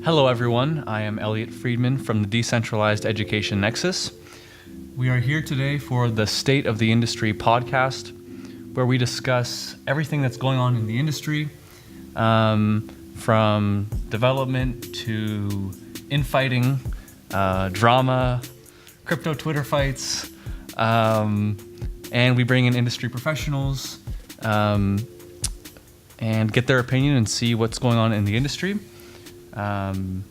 Hello everyone, I am Elliot Friedman from the Decentralized Education Nexus. We are here today for the State of the Industry podcast, where we discuss everything that's going on in the industry, from development to infighting, drama, crypto Twitter fights, and we bring in industry professionals and get their opinion and see what's going on in the industry. I'm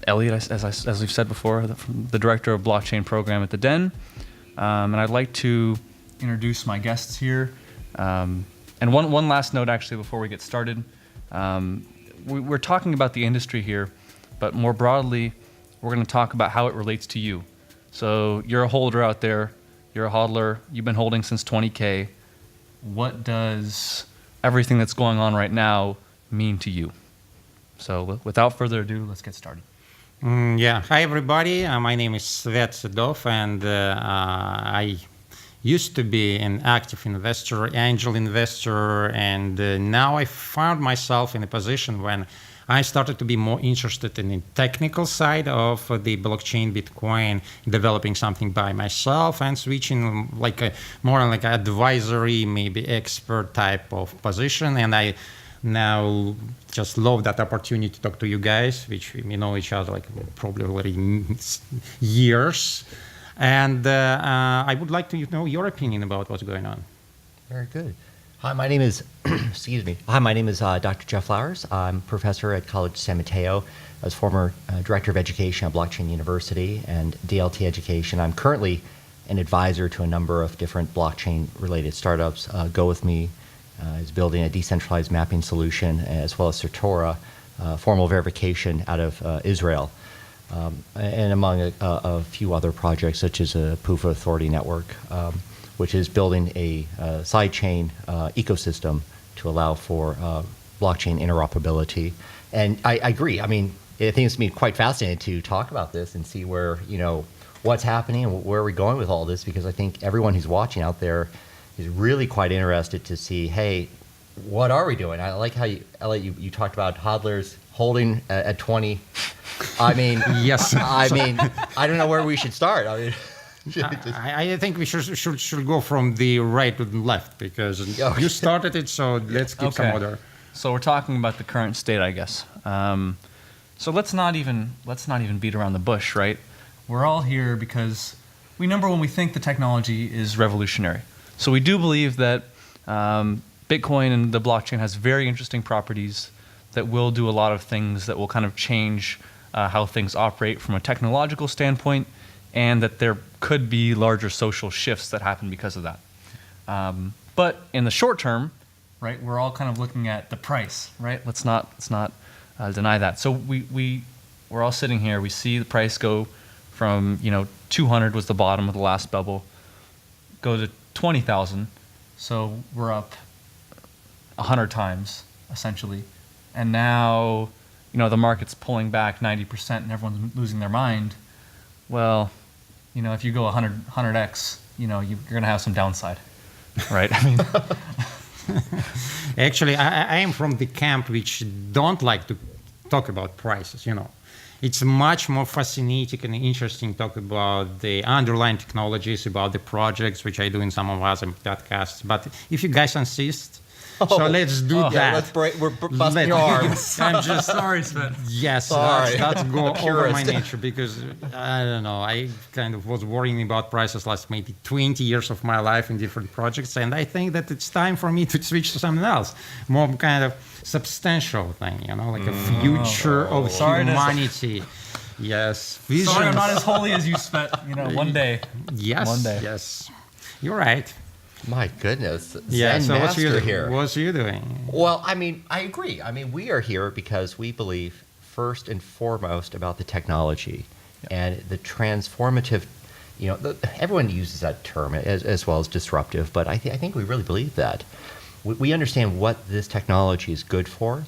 Elliot, as we've said before, the director of blockchain program at the Den, and I'd like to introduce my guests here. And one last note, actually, before we get started. We're talking about the industry here, but more broadly, we're going to talk about how it relates to you. So you're a holder out there, you're a hodler, you've been holding since 20K. What does everything that's going on right now mean to you? So without further ado, let's get started. Hi everybody, my name is Svet Sedov, and I used to be an active investor, angel investor, and now I found myself in a position when I started to be more interested in the technical side of the blockchain, Bitcoin, developing something by myself and switching more like advisory, maybe expert type of position. And I now just love that opportunity to talk to you guys, which we know each other probably already years. And I would like to know your opinion about what's going on. Very good. Hi, my name is, excuse me. Hi, my name is Dr. Jeff Flowers. I'm professor at College San Mateo. I was former director of education at Blockchain University and DLT Education. I'm currently an advisor to a number of different blockchain-related startups. Go With Me is building a decentralized mapping solution, as well as Certora, formal verification out of Israel, and among a few other projects, such as a Proof of Authority network, which is building a sidechain ecosystem to allow for blockchain interoperability. And I agree. I mean, I think it's been quite fascinating to talk about this and see where, what's happening and where we're going with all this, because I think everyone who's watching out there is really quite interested to see, hey, what are we doing? I like how Elliot, you talked about hodlers holding at 20. I mean, yes. I mean, I don't know where we should start. I mean, I think we should go from the right to the left, because you started it, so let's keep some order. So we're talking about the current state, I guess. So let's not even beat around the bush, right? We're all here because we think the technology is revolutionary. So we do believe that Bitcoin and the blockchain has very interesting properties that will do a lot of things that will kind of change how things operate from a technological standpoint, and that there could be larger social shifts that happen because of that. But in the short term, right, we're all kind of looking at the price, right? Let's not deny that. So we're all sitting here. We see the price go from 200 was the bottom of the last bubble, go to 20,000. So we're up 100 times essentially, and now the market's pulling back 90% and everyone's losing their mind. Well, if you go 100x, you're going to have some downside, right? I mean, actually, I am from the camp which don't like to talk about prices. It's much more fascinating and interesting to talk about the underlying technologies, about the projects, which I do in some of other podcasts. But if you guys insist, so let's do that. Yeah, we're busting your arms. I'm just sorry, Sven. Yes, let's go over my nature, because I don't know. I kind of was worrying about prices last maybe 20 years of my life in different projects, and I think that it's time for me to switch to something else, more kind of substantial thing, like a future of humanity. Yes. Vision. Sorry, I'm not as holy as you, Svet. One day. Yes. One day. Yes. You're right. My goodness. Yeah, so what's here? What's you doing? Well, I mean, I agree. I mean, we are here because we believe first and foremost about the technology and the transformative, everyone uses that term as well as disruptive, but I think we really believe that. We understand what this technology is good for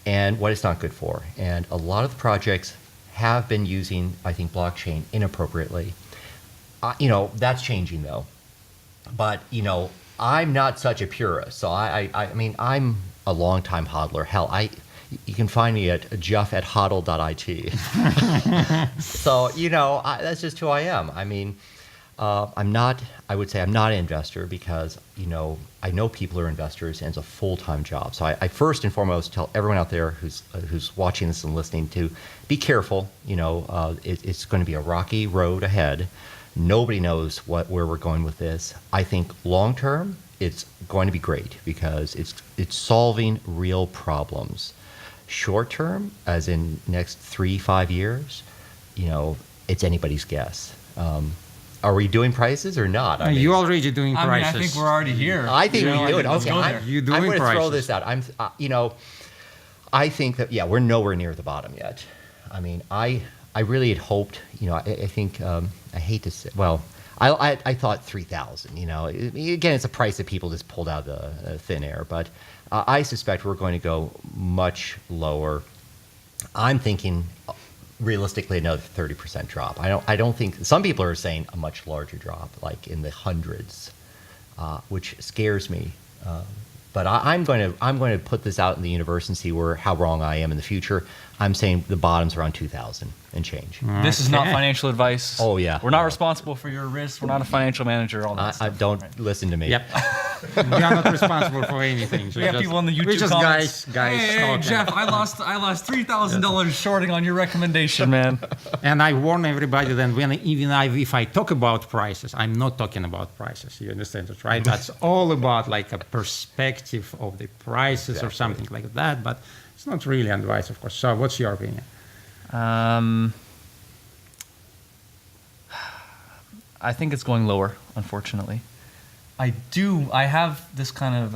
and what it's not good for. And a lot of the projects have been using, I think, blockchain inappropriately. That's changing though. But, I'm not such a purist. So I mean, I'm a longtime hodler. Hell, you can find me at jeff@hodl.it. So, that's just who I am. I mean, I'm not an investor because, I know people are investors and it's a full-time job. So I first and foremost tell everyone out there who's watching this and listening to be careful. It's going to be a rocky road ahead. Nobody knows where we're going with this. I think long-term, it's going to be great because it's solving real problems. Short-term, as in next 3-5 years, it's anybody's guess. Are we doing prices or not? You're already doing prices. I think we're already here. I think we do it. Let's Okay, go there. You're doing I'm going to throw prices. this out. I think that we're nowhere near the bottom yet. I mean, I really had hoped. I think I hate to say. Well, I thought 3,000. Again, it's a price that people just pulled out of the thin air. But I suspect we're going to go much lower. I'm thinking realistically another 30% drop. I don't think some people are saying a much larger drop, like in the hundreds, which scares me. But I'm going to put this out in the universe and see how wrong I am in the future. I'm saying the bottom's around 2,000 and change. This is not financial advice. Oh, yeah. We're not responsible for your risks. We're not a financial manager. All that stuff. Don't listen to me. Yep. We are not responsible for anything. We have people on the YouTube We're just comments. guys Hey, talking. Jeff, I lost $3,000 shorting on your recommendation, man. And I warn everybody that if I talk about prices, I'm not talking about prices. You understand that, right? That's all about like a perspective of the prices or something like that. But it's not really advice, of course. So what's your opinion? I think it's going lower, unfortunately. I have this kind of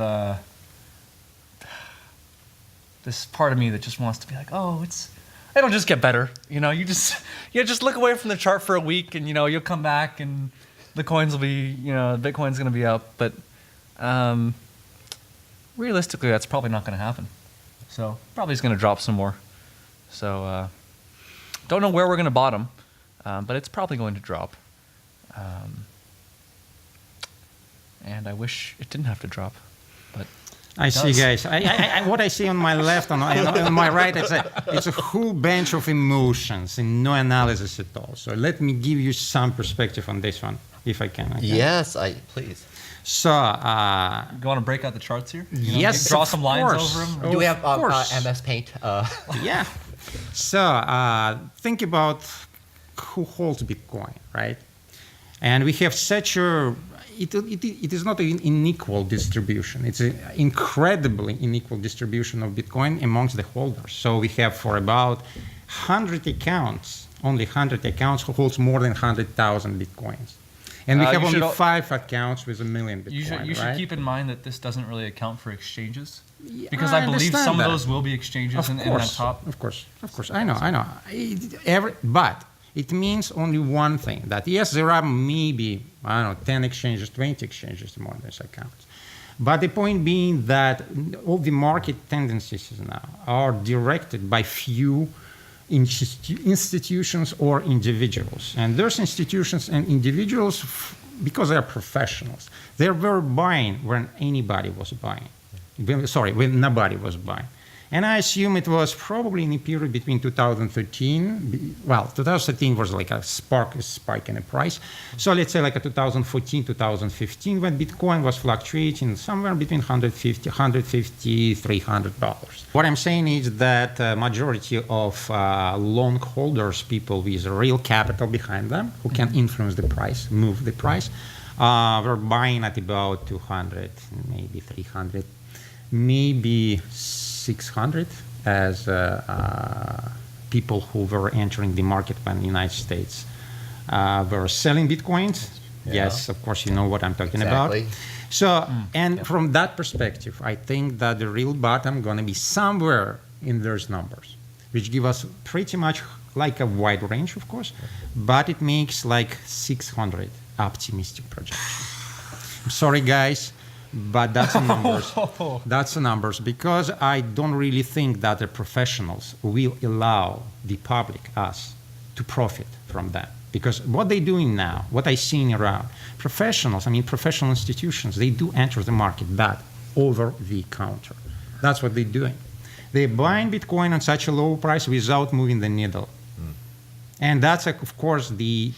this part of me that just wants to be like, oh, it'll just get better. You just look away from the chart for a week and you'll come back and the coins will be, Bitcoin's going to be up. But realistically, that's probably not going to happen. So probably it's going to drop some more. So don't know where we're going to bottom, but it's probably going to drop. And I wish it didn't have to drop, but I see, guys. What I see on my left, on my right, it's a whole bunch of emotions and no analysis at all. So let me give you some perspective on this one, if I can. Okay? Yes, please. So, you want to break out the charts here? Yes, draw of some lines course. over them. Do we have course. MS Paint? Yeah. So think about who holds Bitcoin, right? And we have such a it is not an unequal distribution. It's an incredibly unequal distribution of Bitcoin amongst the holders. So we have for about 100 accounts, only 100 accounts who holds more than 100,000 Bitcoins. And we have only 5 accounts with 1 million Bitcoin. You should right? keep in mind that this doesn't really account for exchanges. Yeah, Because I believe understand some that. of those will be exchanges in that top. Of course. I know. But it means only one thing, that yes, there are maybe, 10 exchanges, 20 exchanges among these accounts. But the point being that all the market tendencies now are directed by few institutions or individuals. And those institutions and individuals, because they're professionals, they were buying when anybody was buying. When nobody was buying. And I assume it was probably in a period between 2013. Well, 2013 was like a spike in the price. So let's say like a 2014, 2015, when Bitcoin was fluctuating somewhere between $150, $300. What I'm saying is that majority of long holders, people with real capital behind them, who can influence the price, move the price, were buying at about 200, maybe 300, maybe 600 as people who were entering the market when the United States were selling Bitcoins. Yeah. Yes, of course, you know what I'm talking about. So, and from that perspective, I think that the real bottom going to be somewhere in those numbers, which give us pretty much like a wide range, of course, but it makes like 600 optimistic projection. I'm sorry, guys. But that's the numbers. That's the numbers, because I don't really think that the professionals will allow the public, us, to profit from that. Because what they're doing now, what I'm seeing around, professionals, professional institutions, they do enter the market, but over the counter. That's what they're doing. They're buying Bitcoin on such a low price without moving the needle. And that's, of course, the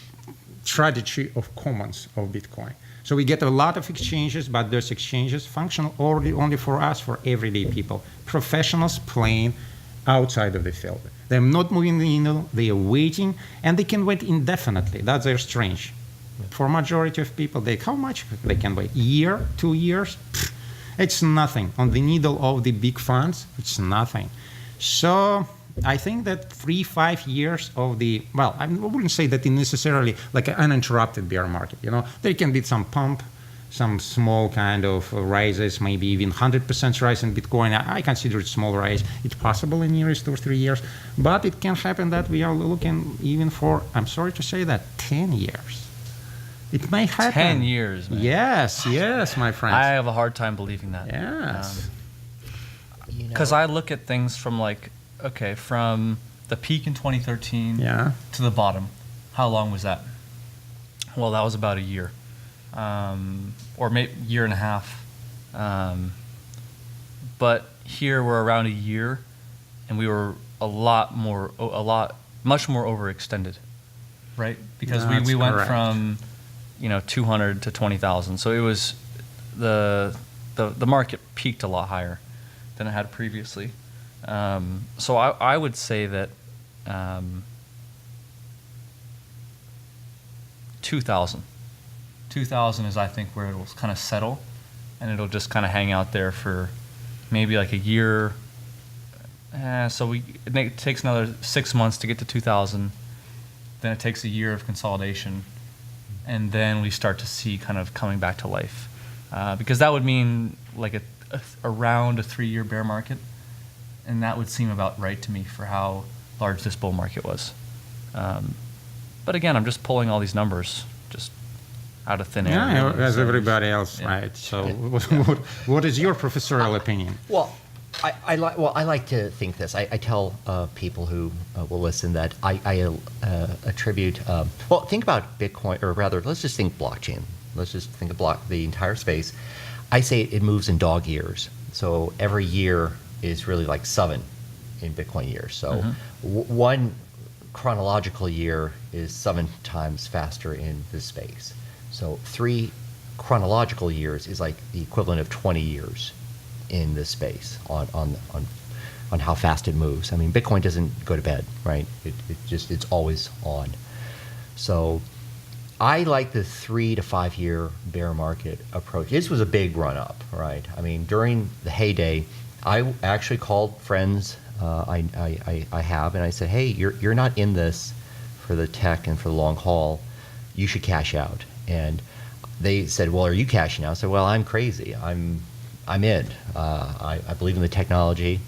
strategy of commons of Bitcoin. So we get a lot of exchanges, but those exchanges function only for us, for everyday people. Professionals playing outside of the field. They're not moving the needle, they are waiting, and they can wait indefinitely. That's their strange. For majority of people, how much they can wait? A year, 2 years? Pfft, it's nothing. On the needle of the big funds, it's nothing. So I think that 3-5 years of the, well, I wouldn't say that necessarily like an uninterrupted bear market. There can be some pump, some small kind of rises, maybe even 100% rise in Bitcoin. I consider it small rise. It's possible in nearest 2 or 3 years, but it can happen that we are looking even for, I'm sorry to say that, 10 years. It may happen. 10 years, man. Yes, my friends. I have a hard time believing that. Yes. Because I look at things from from the peak in 2013 to the bottom. How long was that? Well, that was about a year. Or maybe year and a half. But here we're around a year, and we were much more overextended, right? Because we went correct. from 200 to 20,000. So it was the market peaked a lot higher than it had previously. So I would say that 2,000 is, I think, where it'll kind of settle, and it'll just kind of hang out there for maybe like a year. So it takes another 6 months to get to 2,000. Then it takes a year of consolidation, and then we start to see kind of coming back to life, because that would mean like around a 3-year bear market, and that would seem about right to me for how large this bull market was. But again, I'm just pulling all these numbers just out of thin air. Yeah, really. as So everybody else, right? So, what is your professorial opinion? Well, I like to think this. I tell people who will listen that I attribute. Think about Bitcoin, or rather, let's just think blockchain. Let's just think of the entire space. I say it moves in dog years. So every year is really like 7 in Bitcoin years. So one chronological year is 7 times faster in this space. So 3 chronological years is like the equivalent of 20 years in this space on how fast it moves. I mean, Bitcoin doesn't go to bed, right? It's always on. So I like the 3 to 5 year bear market approach. This was a big run up, right? I mean, during the heyday, I actually called friends I have, and I said, hey, you're not in this for the tech and for the long haul. You should cash out. And they said, well, are you cashing out? I said, well, I'm crazy. I'm in. I believe in the technology.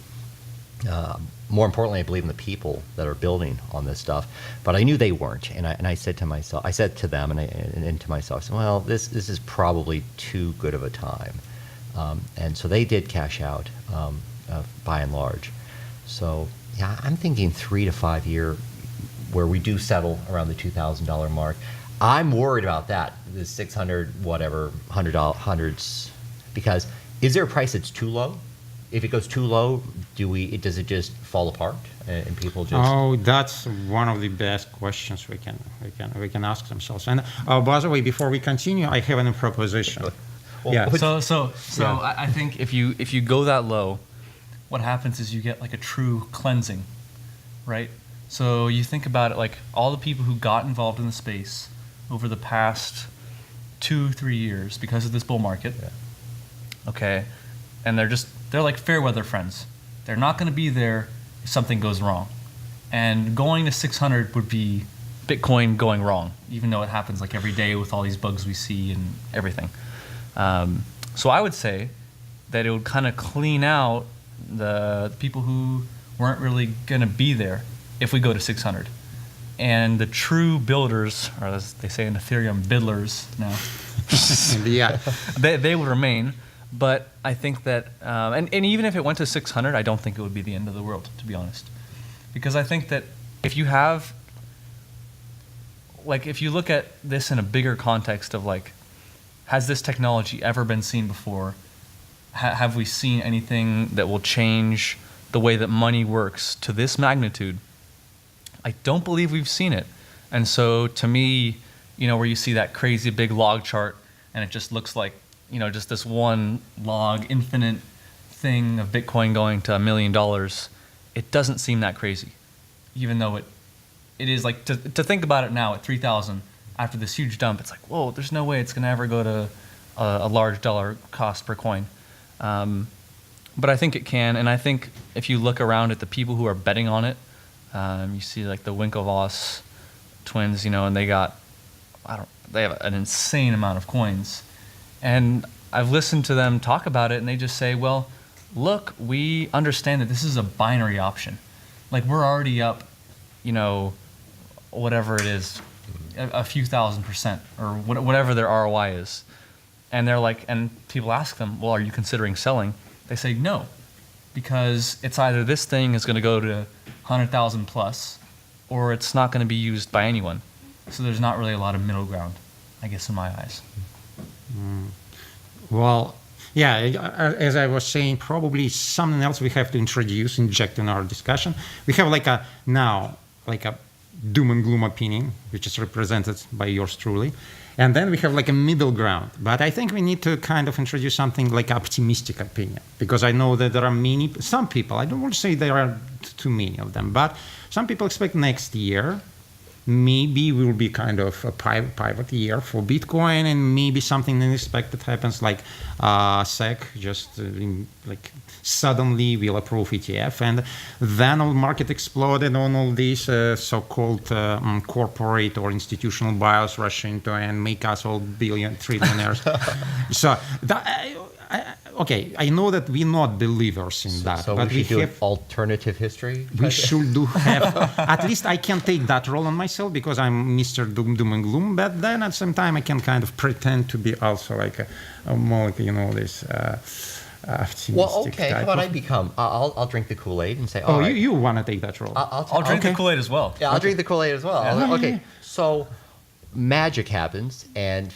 More importantly, I believe in the people that are building on this stuff. But I knew they weren't, and I said to myself, I said to them and to myself, I said, well, this is probably too good of a time. And so they did cash out, by and large. So yeah, I'm thinking 3 to 5 year, where we do settle around the $2,000 mark. I'm worried about that, the 600, whatever, hundreds, because is there a price that's too low? If it goes too low, does it just fall apart and people just? Oh, that's one of the best questions we can ask themselves. And by the way, before we continue, I have a proposition. Well, yeah. So I think if you go that low, what happens is you get like a true cleansing, right? So you think about it, like all the people who got involved in the space over the past 2-3 years because of this bull market, okay, and they're like fair weather friends. They're not going to be there if something goes wrong. And going to 600 would be Bitcoin going wrong, even though it happens like every day with all these bugs we see and everything. So I would say that it would kind of clean out the people who weren't really going to be there if we go to 600. And the true builders, or as they say in Ethereum, biddlers now, Yeah. they would remain. But I think that, and even if it went to 600, I don't think it would be the end of the world, to be honest. Because I think that if you have, like, if you look at this in a bigger context of, like, has this technology ever been seen before? Have we seen anything that will change the way that money works to this magnitude, I don't believe we've seen it. And so to me, where you see that crazy big log chart and it just looks like, just this one log, infinite thing of Bitcoin going to $1 million, it doesn't seem that crazy, even though it is like, to think about it now at 3,000 after this huge dump, it's like, whoa, there's no way it's going to ever go to a large dollar cost per coin. But I think it can, and I think if you look around at the people who are betting on it, you see like the Winklevoss twins, and they have an insane amount of coins. And I've listened to them talk about it, and they just say, well, look, we understand that this is a binary option. Like, we're already up, whatever it is, a few thousand%, or whatever their ROI is. And they're like, and people ask them, well, are you considering selling? They say no, because it's either this thing is going to go to 100,000 plus, or it's not going to be used by anyone. So there's not really a lot of middle ground, I guess, in my eyes. Well, yeah, as I was saying, probably something else we have to inject in our discussion. We have like a doom and gloom opinion, which is represented by yours truly. And then we have like a middle ground. But I think we need to kind of introduce something like optimistic opinion, because I know that there are some people, I don't want to say there are too many of them, but some people expect next year maybe will be kind of a pivot year for Bitcoin, and maybe something unexpected happens, like SEC just suddenly will approve ETF, and then the market exploded on all these so-called corporate or institutional buyers rush into and make us all trillionaires. So okay, I know that we're not believers in that. So but we should do alternative history? We should have, at least I can take that role on myself, because I'm Mr. Doom and Gloom, but then at the same time I can kind of pretend to be also like a more, this optimistic well, okay, type how about of, I become, I'll drink the Kool-Aid and say, oh, right. you want to take that role? I'll drink the Kool-Aid as well. Yeah, I'll drink the Kool-Aid as well. Yeah. Okay, so magic happens, and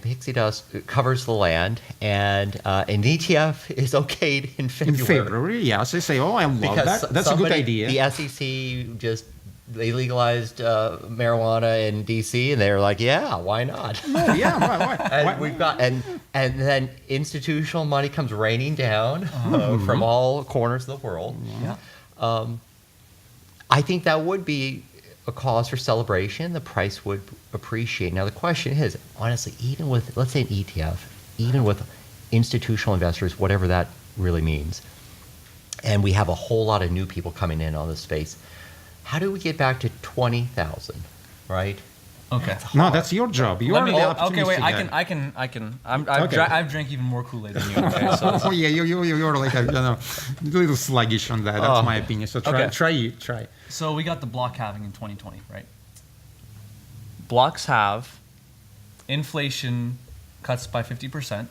pixie dust covers the land, and an ETF is okayed in February. In February, yes. They say, oh, I love Because that. That's a good idea. The SEC they legalized marijuana in DC, and they were like, yeah, why not? Oh, yeah, why? And Why- we've got and then institutional money comes raining down from all corners of the world. Yeah. I think that would be a cause for celebration. The price would appreciate. Now the question is, honestly, even with, let's say, an ETF, even with institutional investors, whatever that really means, and we have a whole lot of new people coming in on this space, how do we get back to 20,000, right? Okay. No, that's your job. You're the okay, wait. optimistic I guy. can. Okay. I've drank even more Kool-Aid than you. Okay, so Oh yeah, you're like a little sluggish on that. That's my opinion. So try. So we got the block halving in 2020, right? Blocks halve, inflation cuts by 50%.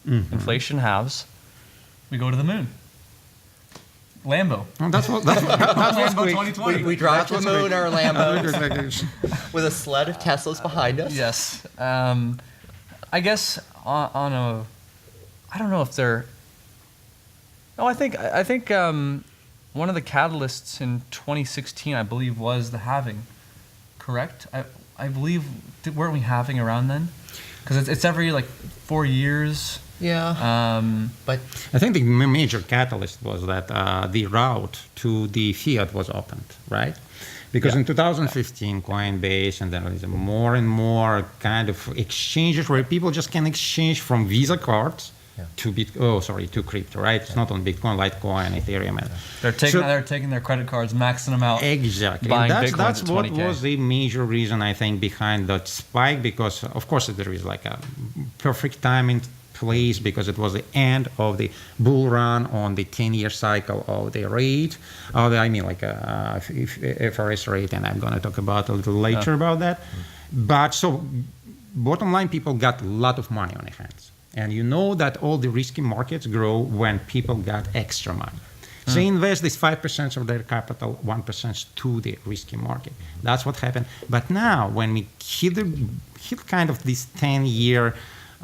Inflation halves, we go to the moon. Lambo. Oh, that's what Lambo quick. 2020. We drive to the moon our Lambos Lambo. with a sled of Teslas behind us. Yes. I guess on a, I don't know if they're. No, I think one of the catalysts in 2016, I believe, was the halving. Correct? I believe, weren't we halving around then? Because it's every 4 years. Yeah. But I think the major catalyst was that the route to the fiat was opened, right? Because in 2015, Coinbase, and then there is more and more kind of exchanges where people just can exchange from Visa cards to to crypto, right? It's not on Bitcoin, Litecoin, Ethereum. They're taking their credit cards, maxing them out. Exactly. Buying And Bitcoins that's at what 20K. was the major reason, I think, behind that spike, because of course there is like a perfect timing place, because it was the end of the bull run on the 10-year cycle of the rate, FRS rate, and I'm going to talk about a little later about that. But so bottom line, people got a lot of money on their hands. And you know that all the risky markets grow when people got extra money. So they invest this 5% of their capital, 1% to the risky market. That's what happened. But now when we hit kind of this 10-year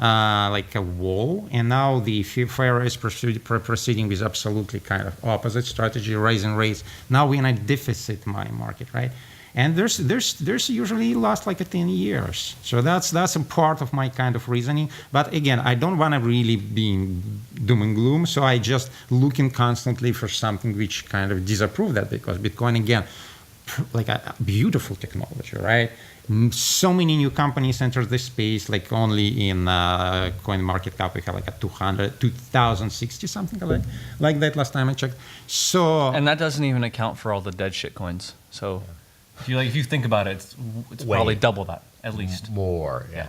like a wall, and now the FAIR is proceeding with absolutely kind of opposite strategy, raising rates. Now we're in a deficit money market, right? And there's usually last like 10 years. So that's a part of my kind of reasoning. But again, I don't want to really be in doom and gloom. So I just looking constantly for something which kind of disapprove that, because Bitcoin, again, like a beautiful technology, right? So many new companies enter this space. Like only in coin market cap we have like a 2060 something like that last time I checked. So And that doesn't even account for all the dead shit coins. So if you think about it, it's probably double that at least. More, yeah.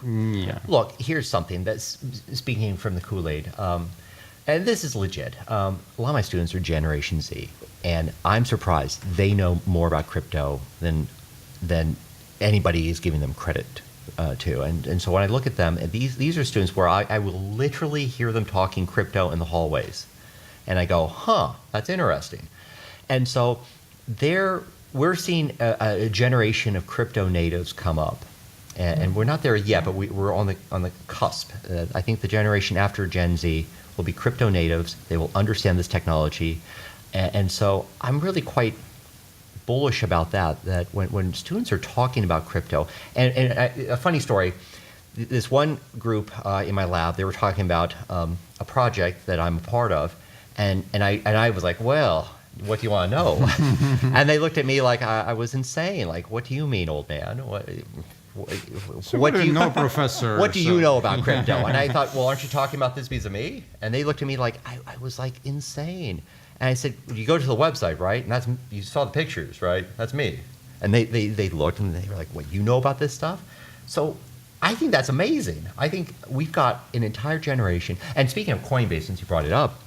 yeah. Look, here's something that's speaking from the Kool-Aid, and this is legit. A lot of my students are Generation Z, and I'm surprised they know more about crypto than anybody is giving them credit to. And so when I look at them, and these are students where I will literally hear them talking crypto in the hallways, and I go, that's interesting. And so we're seeing a generation of crypto natives come up, and we're not there yet, but we're on the cusp. I think the generation after Gen Z will be crypto natives. They will understand this technology, and so I'm really quite bullish about that. That when students are talking about crypto, and a funny story, this one group in my lab, they were talking about a project that I'm a part of, and I was like, well, what do you want to know? And they looked at me like I was insane. Like, what do you mean, old man? What do you know, Professor? What do you know about crypto? And I thought, well, aren't you talking about this because of me? And they looked at me like I was like insane. And I said, you go to the website, right? And you saw the pictures, right? That's me. And they looked and they were like, what, you know about this stuff? So I think that's amazing. I think we've got an entire generation. And speaking of Coinbase, since you brought it up,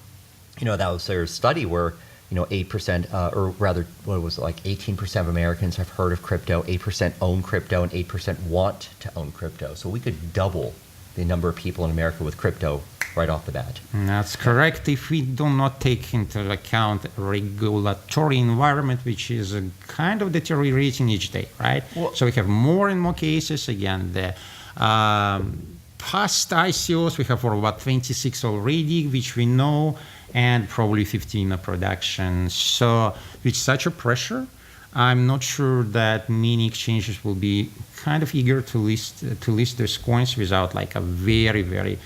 that was their study where 8%, or rather, what was it, like 18% of Americans have heard of crypto, 8% own crypto, and 8% want to own crypto. So we could double the number of people in America with crypto right off the bat. That's correct. If we do not take into account regulatory environment, which is kind of deteriorating each day, right? Well, so we have more and more cases. Again, the past ICOs, we have for about 26 already, which we know, and probably 15 in production. So with such a pressure, I'm not sure that many exchanges will be kind of eager to list those coins without like a very, very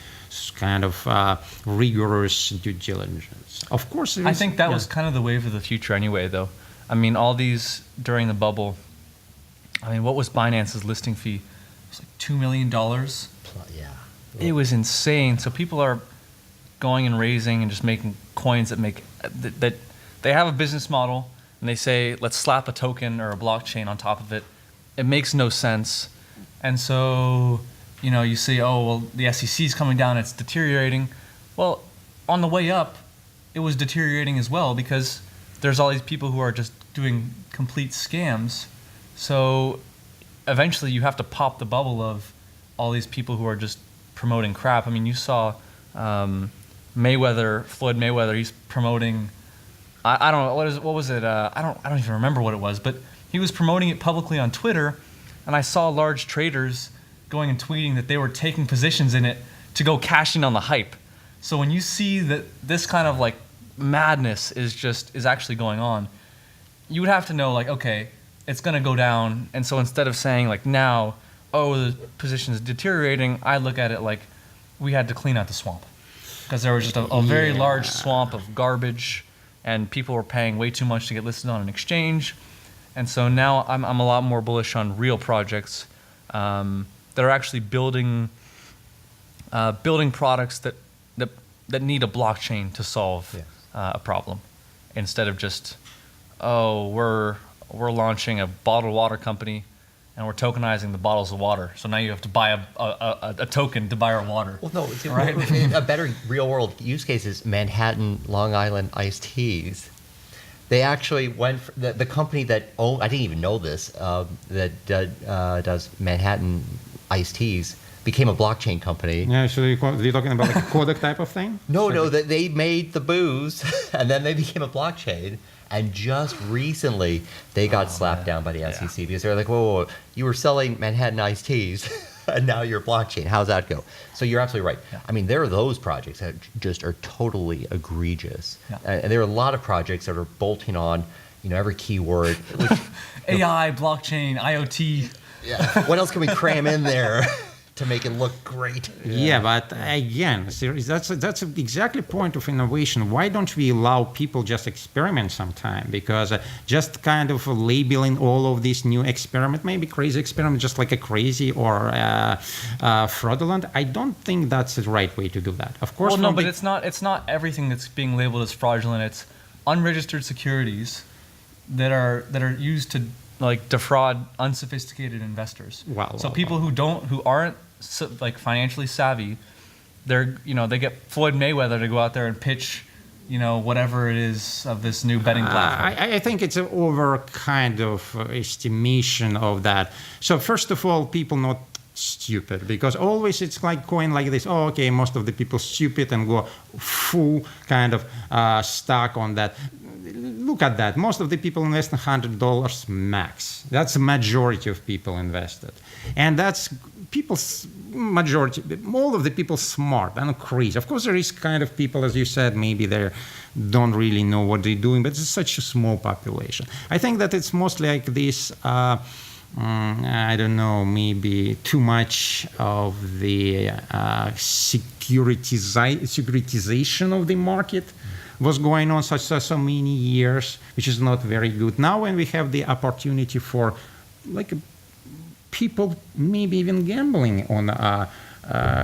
kind of rigorous due diligence. Of course, I think that was kind of the wave of the future anyway, though. I mean, all these during the bubble. I mean, what was Binance's listing fee? It was like $2 million. Yeah. It was insane. So people are going and raising and just making coins that they have a business model and they say, let's slap a token or a blockchain on top of it. It makes no sense. And so, you see, oh, well, the SEC is coming down, it's deteriorating. Well, on the way up, it was deteriorating as well because there's all these people who are just doing complete scams. So eventually you have to pop the bubble of all these people who are just promoting crap. I mean, you saw Floyd Mayweather, he's promoting, I don't know, what was it? I don't even remember what it was, but he was promoting it publicly on Twitter, and I saw large traders going and tweeting that they were taking positions in it to go cash in on the hype. So when you see that this kind of like madness is actually going on, you would have to know like, okay, it's going to go down. And so instead of saying like now, oh, the position is deteriorating, I look at it like we had to clean out the swamp. Because there was just a very large swamp of garbage, and people were paying way too much to get listed on an exchange. And so now I'm a lot more bullish on real projects that are actually building products that need a blockchain to solve a problem, instead of just, oh, we're launching a bottled water company and we're tokenizing the bottles of water. So now you have to buy a token to buy our water. Well, no, right? A better real-world use case is Manhattan, Long Island iced teas. They actually went for the company that owned, I didn't even know this, that does Manhattan iced teas, became a blockchain company. Yeah, so you're talking about like a Kodak type of thing? No, that they made the booze and then they became a blockchain. And just recently, they got slapped down by the SEC because they're like, whoa, you were selling Manhattan iced teas. and now you're blockchain. How's that go? So you're absolutely right. Yeah. I mean, there are those projects that just are totally egregious. Yeah. And there are a lot of projects that are bolting on, every keyword. Which, AI, blockchain, IoT. yeah. What else can we cram in there to make it look great? Yeah, but again, that's exactly point of innovation. Why don't we allow people just experiment sometime? Because just kind of labeling all of these new experiment, maybe crazy experiment, just like a crazy or fraudulent, I don't think that's the right way to do that. Of course, Well, no, but it's not everything that's being labeled as fraudulent. It's unregistered securities that are used to like defraud unsophisticated investors. So people who aren't financially savvy, they get Floyd Mayweather to go out there and pitch, whatever it is of this new betting platform. I think it's an over kind of estimation of that. So first of all, people not stupid, because always it's like going like this. Oh, okay, most of the people stupid and go full kind of stuck on that. Look at that. Most of the people invest $100 max. That's the majority of people invested. And that's people's majority, all of the people smart and crazy. Of course, there is kind of people, as you said, maybe they don't really know what they're doing, but it's such a small population. I think that it's mostly like this, I don't know, maybe too much of the securitization of the market was going on so many years, which is not very good. Now when we have the opportunity for like people maybe even gambling on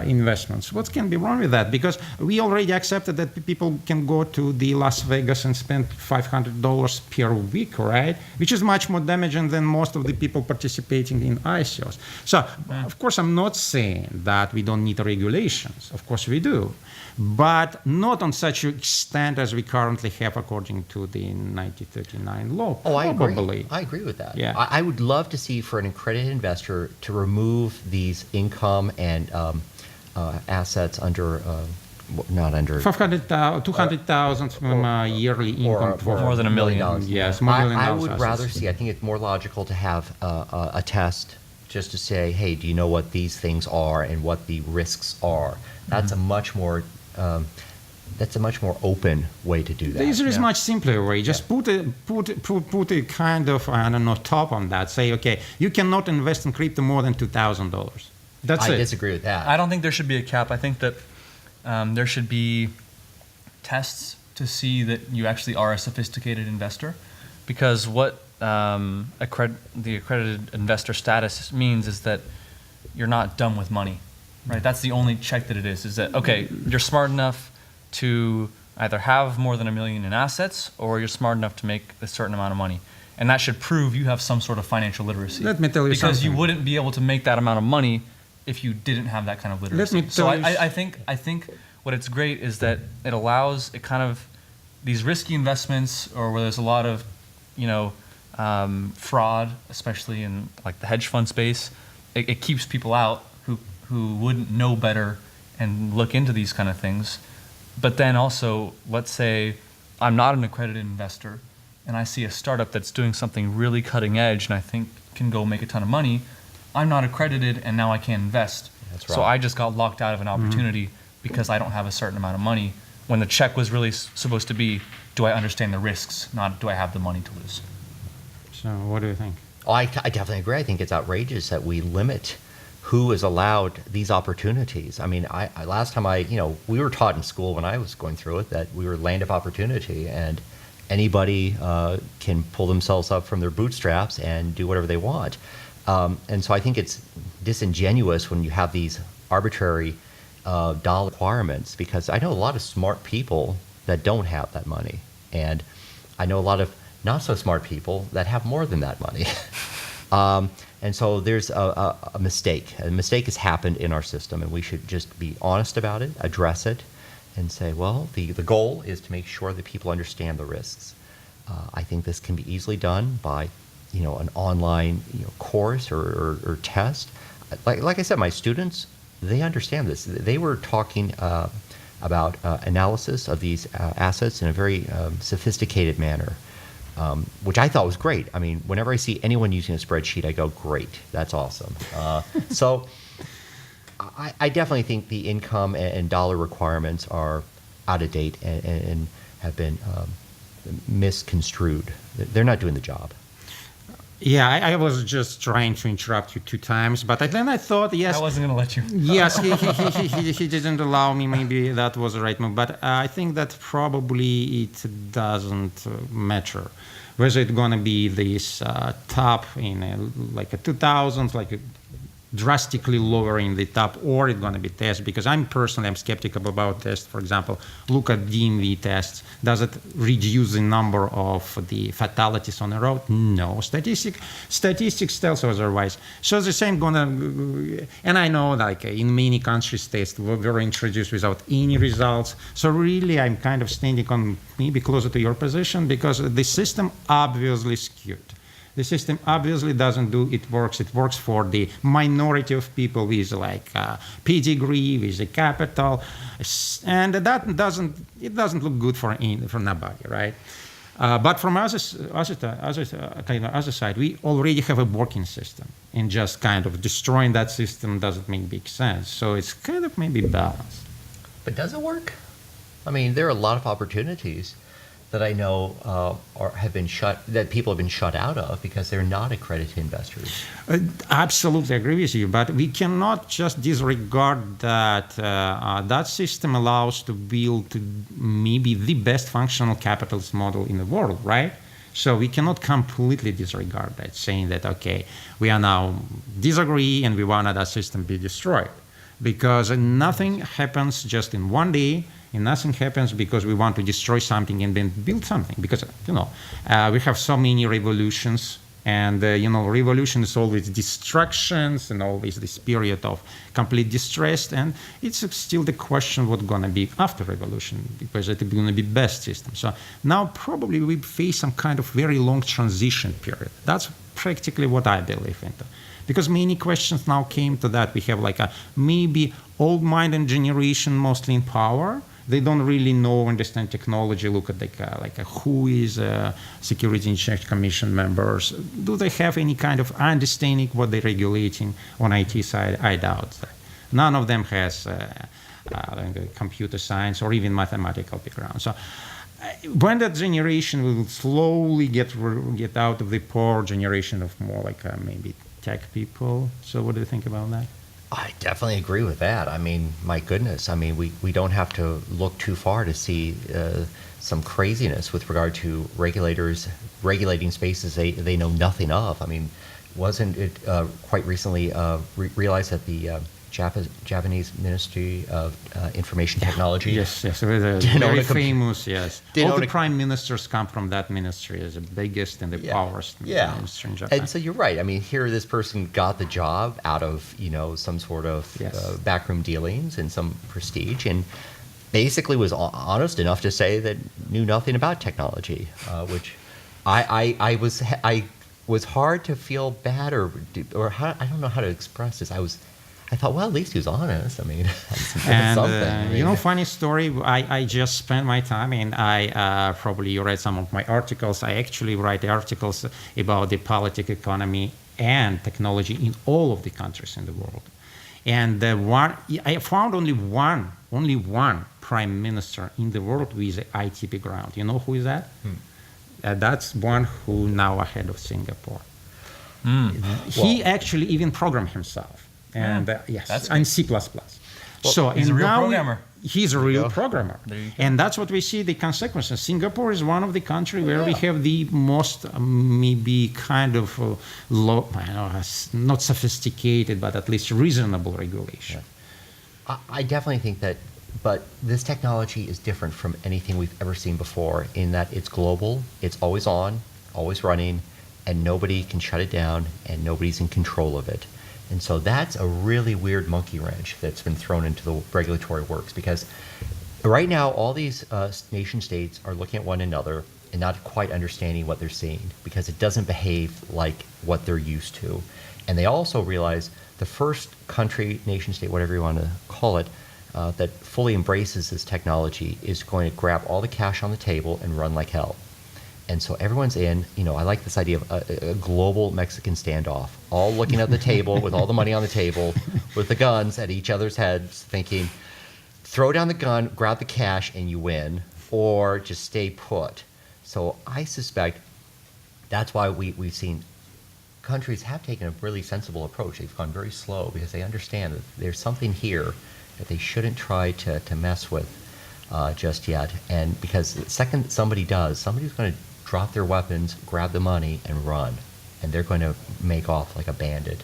investments, what can be wrong with that? Because we already accepted that people can go to the Las Vegas and spend $500 per week, right? Which is much more damaging than most of the people participating in ICOs. So, of course, I'm not saying that we don't need regulations. Of course we do. But not on such an extent as we currently have according to the 1939 law. Oh, probably. I agree with that. Yeah. I would love to see for an accredited investor to remove these income and assets under, not under... 200,000 yearly income. Or more than $1 million. Yes, more than I would rather see, I think it's more logical to have a test just to say, hey, do you know what these things are and what the risks are? That's a much more open way to do that. There is much simpler way. Just put a kind of, I don't know, top on that. Say, okay, you cannot invest in crypto more than $2,000. That's it. I disagree with that. I don't think there should be a cap. I think that there should be tests to see that you actually are a sophisticated investor, because what the accredited investor status means is that you're not dumb with money. Right, that's the only check that it is that, okay, you're smart enough to either have more than $1 million in assets, or you're smart enough to make a certain amount of money. And that should prove you have some sort of financial literacy. Let me tell you something. Because you wouldn't be able to make that amount of money if you didn't have that kind of literacy. Let me So tell you I think what it's great is that it allows it kind of these risky investments, or where there's a lot of, fraud, especially in like the hedge fund space, it keeps people out who wouldn't know better and look into these kind of things. But then also, let's say I'm not an accredited investor and I see a startup that's doing something really cutting edge and I think can go make a ton of money. I'm not accredited and now I can't invest. That's So right. I just got locked out of an opportunity because I don't have a certain amount of money, when the check was really supposed to be, do I understand the risks, not do I have the money to lose? So what do you think? Oh, I definitely agree. I think it's outrageous that we limit who is allowed these opportunities. I mean, I last time we were taught in school when I was going through it that we were land of opportunity, and anybody can pull themselves up from their bootstraps and do whatever they want. And so I think it's disingenuous when you have these arbitrary dollar requirements, because I know a lot of smart people that don't have that money, and I know a lot of not so smart people that have more than that money. And so there's a mistake. A mistake has happened in our system, and we should just be honest about it, address it, and say, well, the goal is to make sure that people understand the risks. I think this can be easily done by, an online course or test. Like I said, my students, they understand this. They were talking about analysis of these assets in a very sophisticated manner. Which I thought was great. I mean, whenever I see anyone using a spreadsheet, I go, great, that's awesome. So I definitely think the income and dollar requirements are out of date and have been misconstrued. They're not doing the job. Yeah, I was just trying to interrupt you 2 times, but then I thought, yes. I wasn't going to let you. Yes, he didn't allow me. Maybe that was the right move. But I think that probably it doesn't matter whether it's going to be this top in like a 2000s, like drastically lowering the top, or it's going to be test, because I'm skeptical about tests. For example, look at DMV tests. Does it reduce the number of the fatalities on the road? No. Statistics tells us otherwise. So the same and I know like in many countries tests were introduced without any results. So really I'm kind of standing on maybe closer to your position, because the system obviously skewed. The system obviously doesn't do it works. It works for the minority of people with like pedigree, with a capital, and that doesn't look good for nobody, right? But from other side, we already have a working system, and just kind of destroying that system doesn't make big sense. So it's kind of maybe balanced. But does it work? I mean, there are a lot of opportunities that I know that people have been shut out of because they're not accredited investors. Absolutely agree with you, but we cannot just disregard that that system allows to build maybe the best functional capitalist model in the world, right? So we cannot completely disregard that, saying that, okay, we are now disagree and we want that system be destroyed. Because nothing happens just in one day, and nothing happens because we want to destroy something and then build something. Because, we have so many revolutions, and, revolution is always destructions and always this period of complete distress. And it's still the question what's going to be after revolution, because it's going to be best system. So now probably we face some kind of very long transition period. That's practically what I believe in. Because many questions now came to that. We have like a maybe old-minded generation, mostly in power. They don't really understand technology. Look at who is Security and Exchange Commission members. Do they have any kind of understanding what they're regulating on IT side? I doubt that. None of them has computer science or even mathematical background. So when that generation will slowly get out of the poor generation of more like maybe tech people. So what do you think about that? I definitely agree with that. I mean, my goodness. I mean, we don't have to look too far to see some craziness with regard to regulators regulating spaces they know nothing of. I mean, wasn't it quite recently realized that the Japanese Ministry of Information Technology. Yes, very famous, yes. All the prime ministers come from that ministry as the biggest and the powerful ministry in Japan. And so you're right. I mean, here this person got the job out of, some sort of backroom dealings and some prestige, and basically was honest enough to say that knew nothing about technology, which I was hard to feel bad or how, I don't know how to express this. I thought, well, at least he was honest. I mean, something. Funny story. I just spent my time, and I probably you read some of my articles. I actually write articles about the politics, economy, and technology in all of the countries in the world. And I found only one prime minister in the world with an IT background. You know who is that? That's one who now ahead of Singapore. He actually even programmed himself. And and C++. Well, so he's a real programmer. He's a real programmer. And that's what we see the consequences. Singapore is one of the countries where we have the most maybe kind of low, not sophisticated, but at least reasonable regulation. Yeah. I definitely think that, but this technology is different from anything we've ever seen before in that it's global, it's always on, always running, and nobody can shut it down, and nobody's in control of it. And so that's a really weird monkey wrench that's been thrown into the regulatory works, because right now all these nation states are looking at one another and not quite understanding what they're seeing, because it doesn't behave like what they're used to. And they also realize the first country, nation state, whatever you want to call it, that fully embraces this technology is going to grab all the cash on the table and run like hell. And so everyone's in, I like this idea of a global Mexican standoff, all looking at the table with all the money on the table, with the guns at each other's heads, thinking, throw down the gun, grab the cash, and you win, or just stay put. So I suspect that's why we've seen countries have taken a really sensible approach. They've gone very slow because they understand that there's something here that they shouldn't try to mess with just yet. And because the second that somebody does, somebody's going to drop their weapons, grab the money, and run. And they're going to make off like a bandit.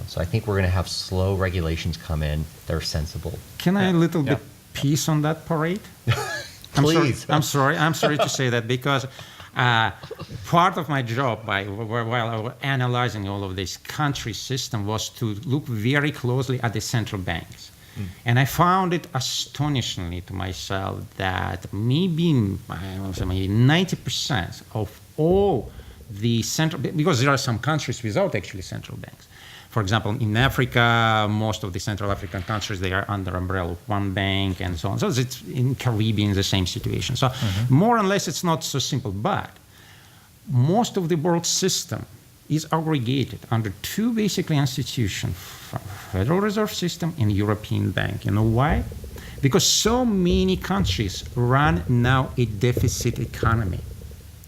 So I think we're going to have slow regulations come in that are sensible. Can I a little bit piece on that parade? Please. I'm sorry to say that because part of my job while I was analyzing all of this country system was to look very closely at the central banks. And I found it astonishingly to myself that maybe 90% of all the central, because there are some countries without actually central banks. For example, in Africa, most of the Central African countries, they are under umbrella of one bank and so on. So it's in Caribbean, the same situation. So more or less, it's not so simple. But most of the world system is aggregated under two basically institutions, Federal Reserve System and European Bank. You know why? Because so many countries run now a deficit economy.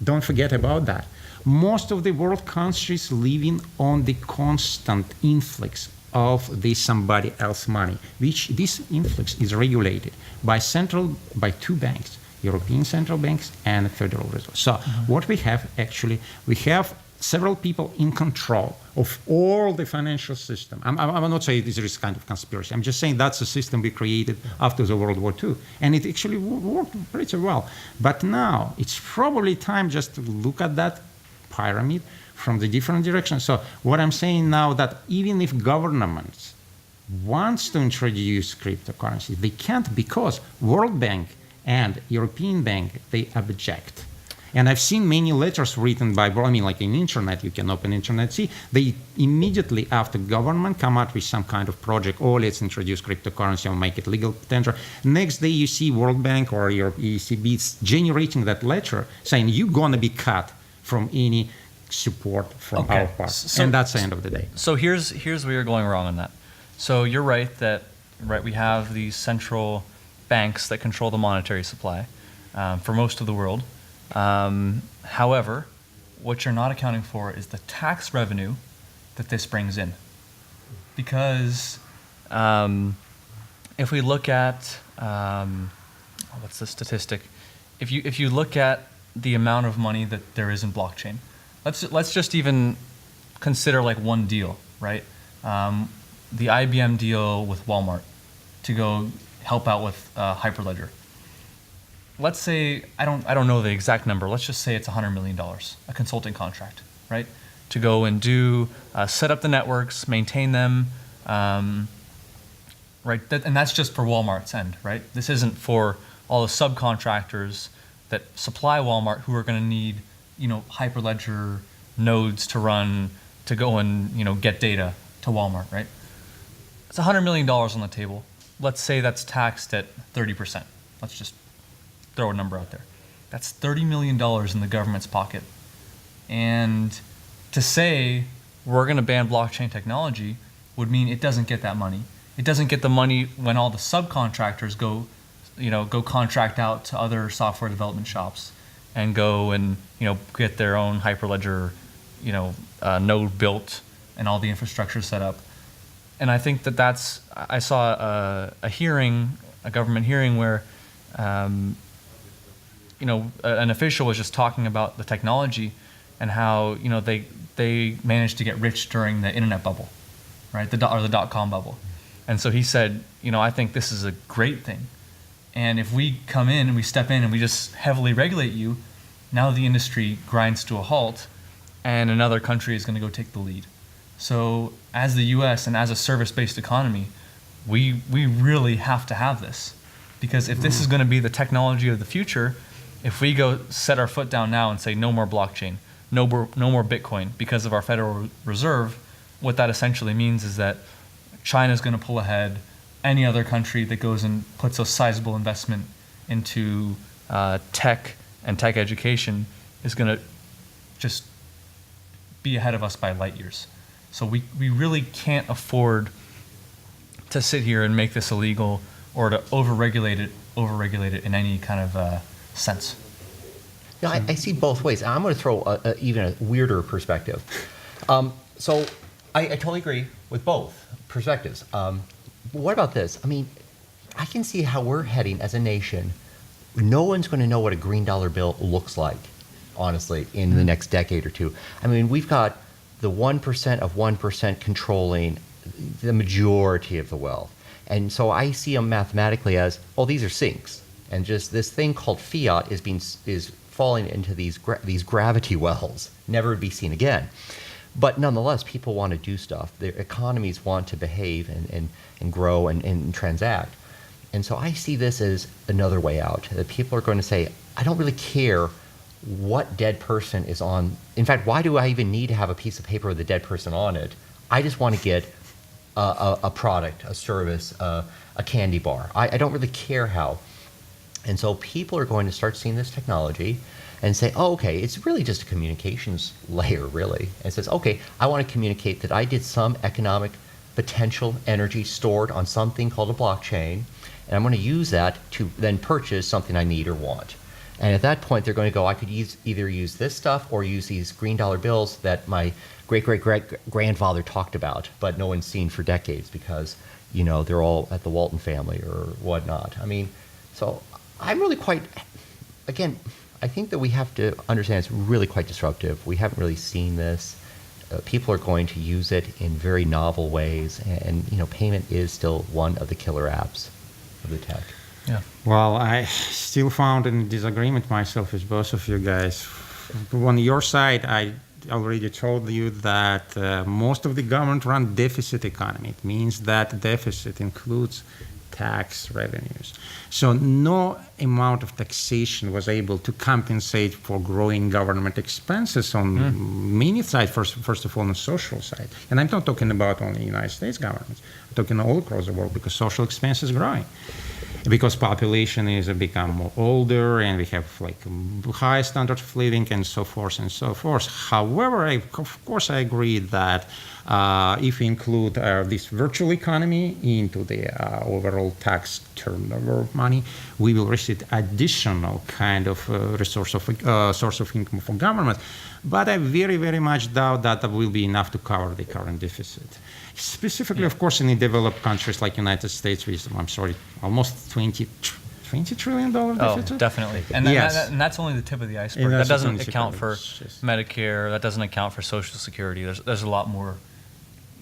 Don't forget about that. Most of the world countries living on the constant influx of the somebody else money, which this influx is regulated by two banks, European central banks and Federal Reserve. So what we have actually, we have several people in control of all the financial system. I'm not saying this is kind of conspiracy. I'm just saying that's a system we created after the World War II. And it actually worked pretty well. But now it's probably time just to look at that pyramid from the different directions. So what I'm saying now that even if governments wants to introduce cryptocurrency, they can't because World Bank and European Bank, they object. And I've seen many letters written by, like in internet, you can open internet, see, they immediately after government come out with some kind of project, let's introduce cryptocurrency or make it legal tender. Next day you see World Bank or your ECB generating that letter saying you're gonna be cut from any support from our part. And that's the end of the day. So here's where you're going wrong on that. So you're right that we have these central banks that control the monetary supply for most of the world. However, what you're not accounting for is the tax revenue that this brings in. Because if we look at, what's the statistic? If you look at the amount of money that there is in blockchain, let's just even consider like one deal, right? The IBM deal with Walmart to go help out with Hyperledger. Let's say I don't know the exact number. Let's just say it's $100 million, a consulting contract, right? To go and do set up the networks, maintain them, right? And that's just for Walmart's end, right? This isn't for all the subcontractors that supply Walmart who are going to need, Hyperledger nodes to run to go and get data to Walmart, right? It's $100 million on the table. Let's say that's taxed at 30%. Let's just throw a number out there. That's $30 million in the government's pocket. And to say we're going to ban blockchain technology would mean it doesn't get that money. It doesn't get the money when all the subcontractors go contract out to other software development shops and go and get their own Hyperledger node built and all the infrastructure set up. And I think I saw a government hearing where an official was just talking about the technology and how they managed to get rich during the internet bubble, right? The dot-com bubble. And so he said, I think this is a great thing. And if we come in and we step in and we just heavily regulate you, now the industry grinds to a halt and another country is going to go take the lead. So as the US and as a service-based economy, we really have to have this. Because if this is going to be the technology of the future, if we go set our foot down now and say no more blockchain, no more Bitcoin because of our Federal Reserve, what that essentially means is that China's going to pull ahead. Any other country that goes and puts a sizable investment into tech and tech education is going to just be ahead of us by light years. So we really can't afford to sit here and make this illegal or to overregulate it in any kind of sense. Yeah, I see both ways. I'm going to throw even a weirder perspective. So I totally agree with both perspectives. But what about this? I mean, I can see how we're heading as a nation. No one's going to know what a green dollar bill looks like, honestly, in the next decade or two. I mean, we've got the 1% of 1% controlling the majority of the wealth. And so I see them mathematically as, oh, these are sinks. And just this thing called fiat is falling into these gravity wells, never to be seen again. But nonetheless, people want to do stuff. Their economies want to behave and grow and transact. And so I see this as another way out. That people are going to say, I don't really care what dead person is on. In fact, why do I even need to have a piece of paper with a dead person on it? I just want to get a product, a service, a candy bar. I don't really care how. And so people are going to start seeing this technology and say, oh, okay, it's really just a communications layer, really. And it says, okay, I want to communicate that I did some economic potential energy stored on something called a blockchain, and I'm going to use that to then purchase something I need or want. And at that point, they're going to go, I could either use this stuff or use these green dollar bills that my great-great-grandfather talked about, but no one's seen for decades because, you know, they're all at the Walton family or whatnot. I mean, so I'm really quite, again, I think that we have to understand it's really quite disruptive. We haven't really seen this. People are going to use it in very novel ways, and you know, payment is still one of the killer apps of the tech. Yeah. Well, I still found in disagreement myself with both of you guys. On your side, I already told you that most of the government-run deficit economy. It means that deficit includes tax revenues. So no amount of taxation was able to compensate for growing government expenses on many sides, first of all on the social side. And I'm not talking about only the United States government. I'm talking all across the world because social expense is growing. Because population is become more older and we have like high standard of living and so forth and so forth. However, of course I agree that if we include this virtual economy into the overall tax turnover of money, we will receive additional kind of source of income for government. But I very, very much doubt that will be enough to cover the current deficit. Specifically, of course, in the developed countries like United States, with, almost $20 trillion deficit. Oh, definitely. And, and that's only the tip of the iceberg. That doesn't account for Medicare. That doesn't account for Social Security. There's a lot more,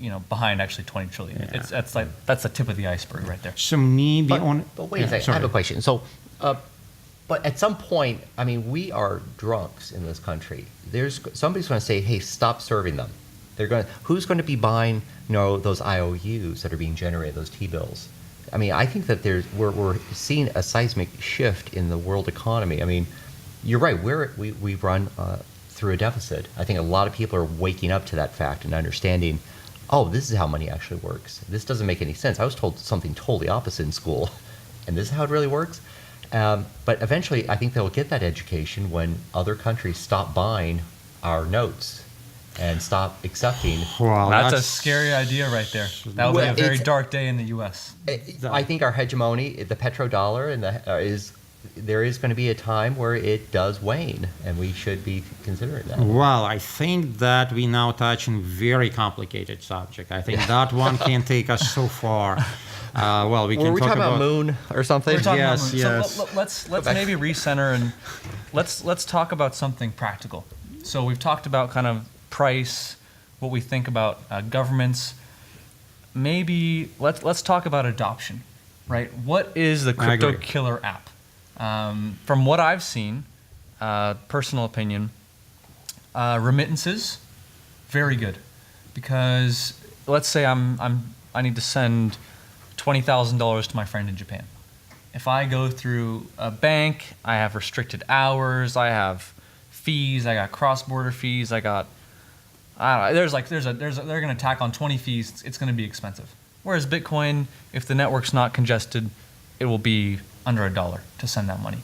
you know, behind actually 20 trillion. Yeah. That's the tip of the iceberg right there. So maybe but wait a second. I have a question. So, but at some point, I mean, we are drunks in this country. Somebody's going to say, "Hey, stop serving them." Who's going to be buying, you know, those IOUs that are being generated, those T-bills? I mean, I think that we're seeing a seismic shift in the world economy. I mean, you're right. We run through a deficit. I think a lot of people are waking up to that fact and understanding, oh, this is how money actually works. This doesn't make any sense. I was told something totally opposite in school, and this is how it really works. But eventually, I think they'll get that education when other countries stop buying our notes and stop accepting. Wow, that's a scary idea right there. That would be a very dark day in the U.S. I think our hegemony, the petrodollar, and there is going to be a time where it does wane, and we should be considering that. Well, I think that we now touch on very complicated subject. I think that one can take us so far. Well, we can talk about moon or something. Yes. So let's maybe recenter and let's talk about something practical. So we've talked about kind of price, what we think about governments. Maybe let's talk about adoption, right? What is the crypto killer app? From what I've seen, personal opinion, remittances, very good, because let's say I need to send $20,000 to my friend in Japan. If I go through a bank, I have restricted hours, I have fees, I got cross-border fees, I don't know, they're going to tack on 20 fees. It's going to be expensive. Whereas Bitcoin, if the network's not congested, it will be under $1 to send that money.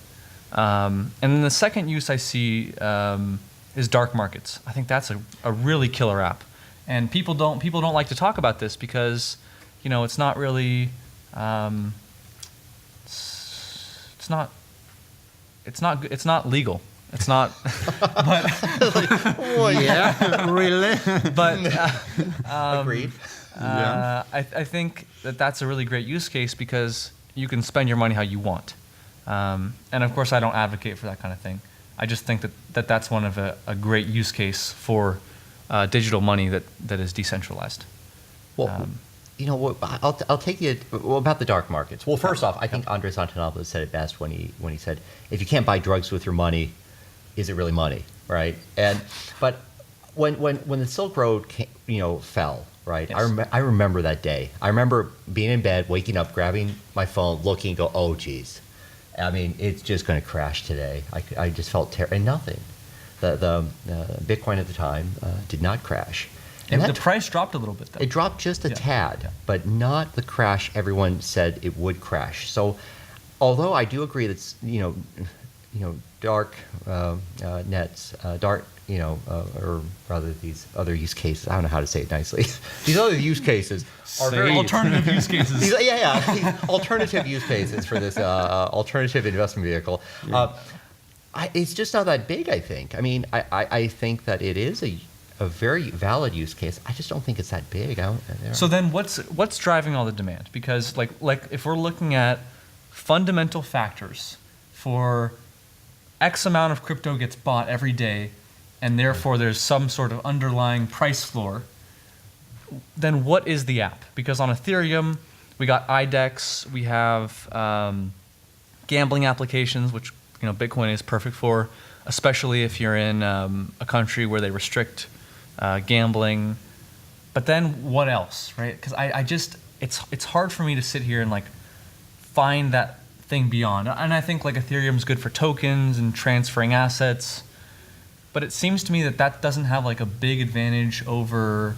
And then the second use I see is dark markets. I think that's a really killer app. And people don't like to talk about this because it's not really, it's not legal. It's not, Yeah, really. but Agreed. I think that's a really great use case because you can spend your money how you want. And of course, I don't advocate for that kind of thing. I just think that's one of a great use case for digital money that is decentralized. Well, what? I'll take you about the dark markets. Well, first off, I think Andres Antonopoulos said it best when he said, "If you can't buy drugs with your money, is it really money?" Right? But when the Silk Road fell, right? Yes. I remember that day. I remember being in bed, waking up, grabbing my phone, looking, go, "Oh, geez, I mean, it's just going to crash today." I just felt terrible, and nothing. The Bitcoin at the time did not crash. And the price dropped a little bit, though. It dropped just a tad, but not the crash everyone said it would crash. So, although I do agree that dark nets, or rather these other use cases. I don't know how to say it nicely. These other use cases are very alternative use cases. these alternative use cases for this alternative investment vehicle. It's just not that big, I think. I mean, I think that it is a very valid use case. I just don't think it's that big. So then what's driving all the demand? Because like if we're looking at fundamental factors for X amount of crypto gets bought every day, and therefore there's some sort of underlying price floor, then what is the app? Because on Ethereum, we got IDEX, we have gambling applications, which Bitcoin is perfect for, especially if you're in a country where they restrict gambling. But then what else, right? Because I just, it's hard for me to sit here and like find that thing beyond. And I think like Ethereum's good for tokens and transferring assets, but it seems to me that doesn't have like a big advantage over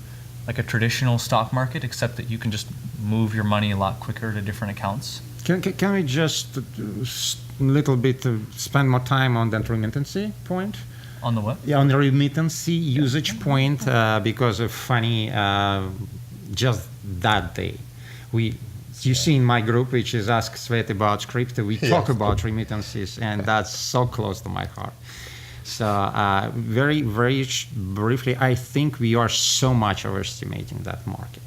like a traditional stock market, except that you can just move your money a lot quicker to different accounts. Can we just a little bit spend more time on that remittancy point? On the what? Yeah, on the remittancy usage point, because of funny, just that day, you see in my group, which is Ask Svet about crypto, we talk about remittances, and that's so close to my heart. So very, very briefly, I think we are so much overestimating that market.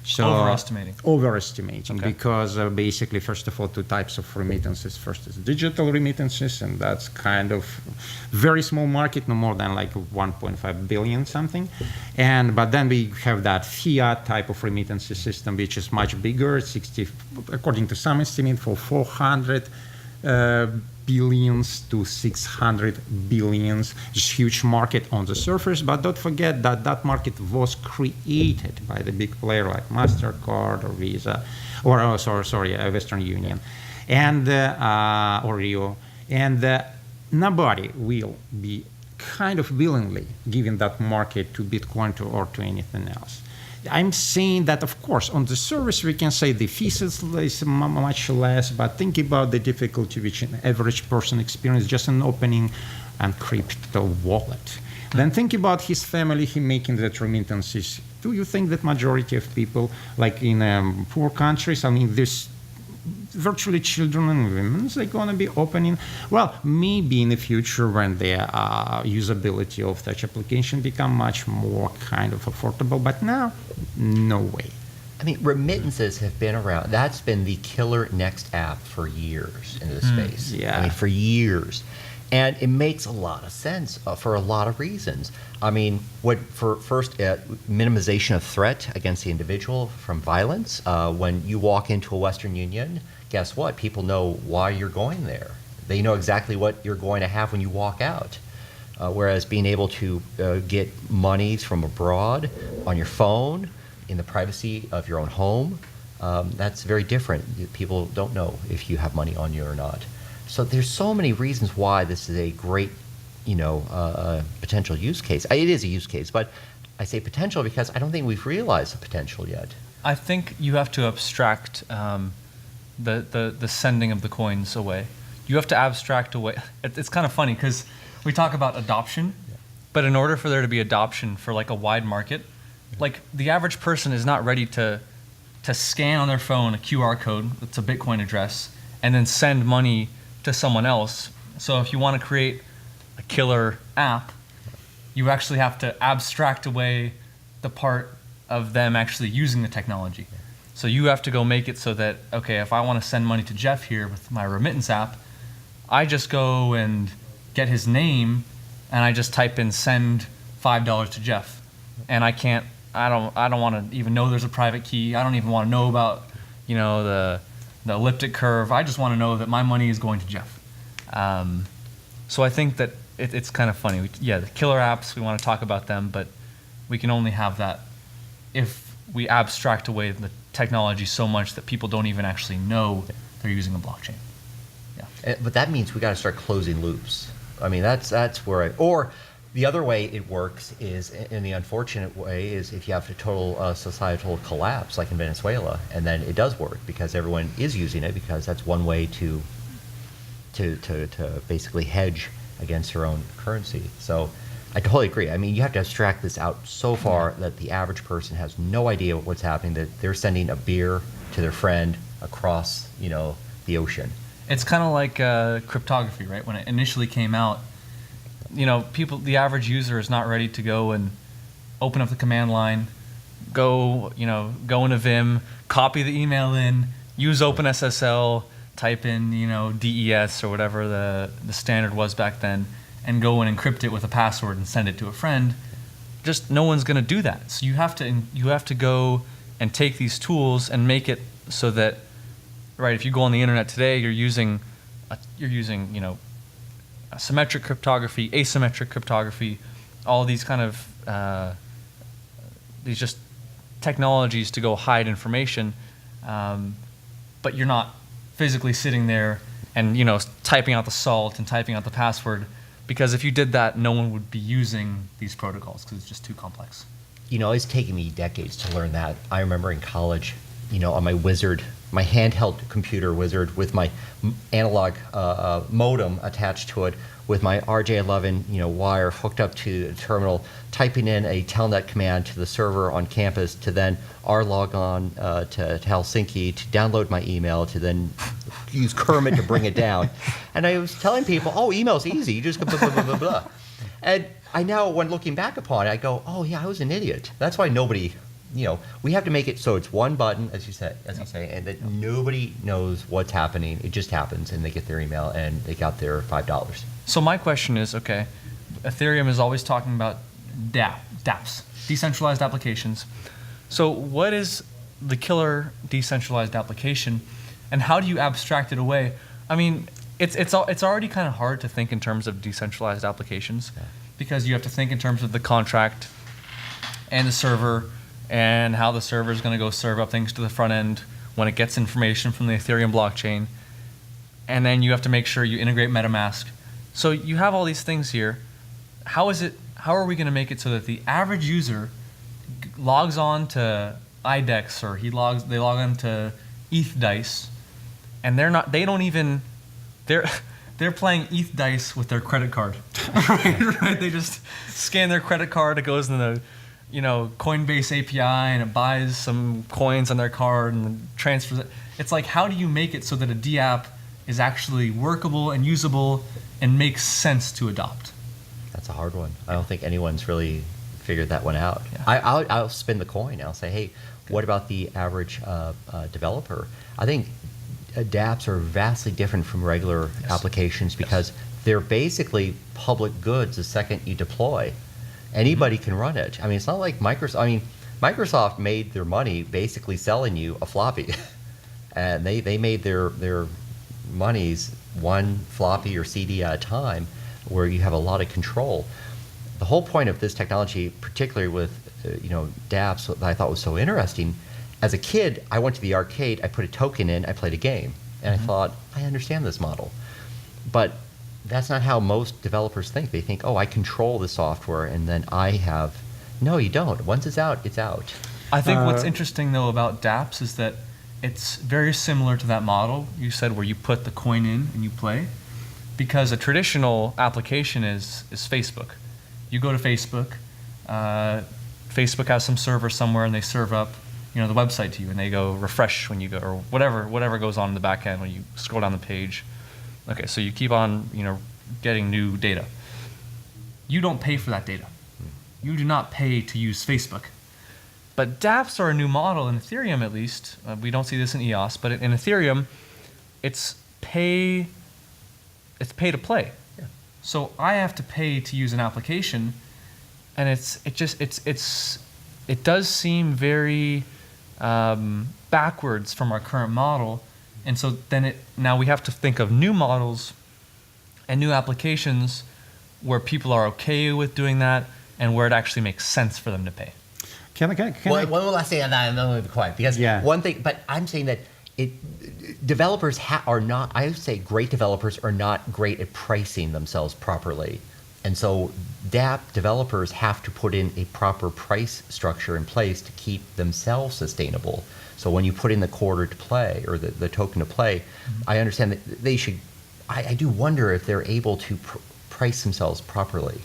So overestimating, okay. Because basically, first of all, two types of remittances. First is digital remittances, and that's kind of very small market, no more than like 1.5 billion something. But then we have that fiat type of remittances system, which is much bigger, according to some estimate, for 400 billions to 600 billions. It's a huge market on the surface, but don't forget that market was created by the big player like MasterCard or Visa, or Western Union, and or Rio, and nobody will be kind of willingly giving that market to Bitcoin or to anything else. I'm saying that, of course, on the service we can say the fees is much less, but think about the difficulty which an average person experiences just in opening a crypto wallet. Then think about his family, him making that remittances. Do you think that majority of people, like in poor countries, I mean, this virtually children and women, they're going to be opening, well, maybe in the future when the usability of such application become much more kind of affordable, but now, no way. I mean, remittances have been around. That's been the killer next app for years in this space. Yeah. I mean, for years. And it makes a lot of sense for a lot of reasons. I mean, minimization of threat against the individual from violence. When you walk into a Western Union, guess what? People know why you're going there. They know exactly what you're going to have when you walk out. Whereas being able to get monies from abroad on your phone in the privacy of your own home, that's very different. People don't know if you have money on you or not. So there's so many reasons why this is a great, potential use case. It is a use case, but I say potential because I don't think we've realized the potential yet. I think you have to abstract the sending of the coins away. You have to abstract away. It's kind of funny because we talk about adoption, but in order for there to be adoption for like a wide market, like the average person is not ready to to scan on their phone a QR code that's a Bitcoin address and then send money to someone else. So if you want to create a killer app, you actually have to abstract away the part of them actually using the technology. So you have to go make it so that, okay, if I want to send money to Jeff here with my remittance app, I just go and get his name and I just type in send $5 to Jeff. And I don't want to even know there's a private key. I don't even want to know about, the elliptic curve. I just want to know that my money is going to Jeff. So I think that it's kind of funny. The killer apps, we want to talk about them, but we can only have that if we abstract away the technology so much that people don't even actually know they're using a blockchain. But that means we got to start closing loops. I mean, that's where or the other way it works is, in the unfortunate way, is if you have a total societal collapse like in Venezuela, and then it does work because everyone is using it, because that's one way to basically hedge against their own currency. So I totally agree. I mean, you have to abstract this out so far that the average person has no idea what's happening, that they're sending a beer to their friend across, the ocean. It's kind of like cryptography, right? When it initially came out, the average user is not ready to go and open up the command line, go into Vim, copy the email in, use OpenSSL, type in, DES or whatever the standard was back then, and go and encrypt it with a password and send it to a friend. Just no one's going to do that. So you have to go and take these tools and make it so that, right, if you go on the internet today, you're using symmetric cryptography, asymmetric cryptography, all these kind of these just technologies to go hide information, but you're not physically sitting there and typing out the salt and typing out the password, because if you did that, no one would be using these protocols because it's just too complex. It's taken me decades to learn that. I remember in college, on my Wizard, my handheld computer Wizard with my analog modem attached to it, with my RJ11 wire hooked up to the terminal, typing in a telnet command to the server on campus to then log on to Helsinki to download my email, to then use Kermit to bring it down. And I was telling people, oh, email's easy. You just go blah, blah, blah, blah, blah. And I now, when looking back upon it, I go, oh, yeah, I was an idiot. That's why nobody... we have to make it so it's one button, as you say, and that nobody knows what's happening. It just happens, and they get their email, and they got their $5. So my question is, okay, Ethereum is always talking about dApps, decentralized applications. So what is the killer decentralized application, and how do you abstract it away? I mean, it's already kind of hard to think in terms of decentralized applications, because you have to think in terms of the contract and the server, and how the server is going to go serve up things to the front end when it gets information from the Ethereum blockchain. And then you have to make sure you integrate MetaMask. So you have all these things here. How are we going to make it so that the average user logs on to IDEX, or they log on to ETH Dice, and they're playing ETH Dice with their credit card. right? They just scan their credit card, it goes in the Coinbase API, and it buys some coins on their card and then transfers it. It's like, how do you make it so that a dApp is actually workable and usable and makes sense to adopt? That's a hard one. I don't think anyone's really figured that one out. Yeah. I'll spin the coin. I'll say, hey, what about the average developer? I think dApps are vastly different from regular applications, because they're basically public goods the second you deploy. Anybody can run it. I mean, it's not like Microsoft. I mean, Microsoft made their money basically selling you a floppy, and they made their monies one floppy or CD at a time, where you have a lot of control. The whole point of this technology, particularly with dApps, that I thought was so interesting. As a kid, I went to the arcade. I put a token in. I played a game, and I thought, I understand this model, but that's not how most developers think. They think, oh, I control the software, and then I have... No, you don't. Once it's out, it's out. I think what's interesting, though, about dApps is that it's very similar to that model you said, where you put the coin in and you play, because a traditional application is Facebook. You go to Facebook. Facebook has some server somewhere, and they serve up the website to you, and they go refresh when you go, or whatever goes on in the back end when you scroll down the page. Okay, so you keep on, getting new data. You don't pay for that data. You do not pay to use Facebook. But dApps are a new model in Ethereum, at least. We don't see this in EOS, but in Ethereum, it's pay to play. Yeah. So I have to pay to use an application, and it does seem very backwards from our current model. And so then now we have to think of new models and new applications where people are okay with doing that and where it actually makes sense for them to pay. Can I? One last thing on that, and then we'll be quiet. Because one thing, but I'm saying that developers are not, I would say great developers are not great at pricing themselves properly. And so dApp developers have to put in a proper price structure in place to keep themselves sustainable. So when you put in the quarter to play, or the token to play, I understand that they should, I do wonder if they're able to price themselves properly.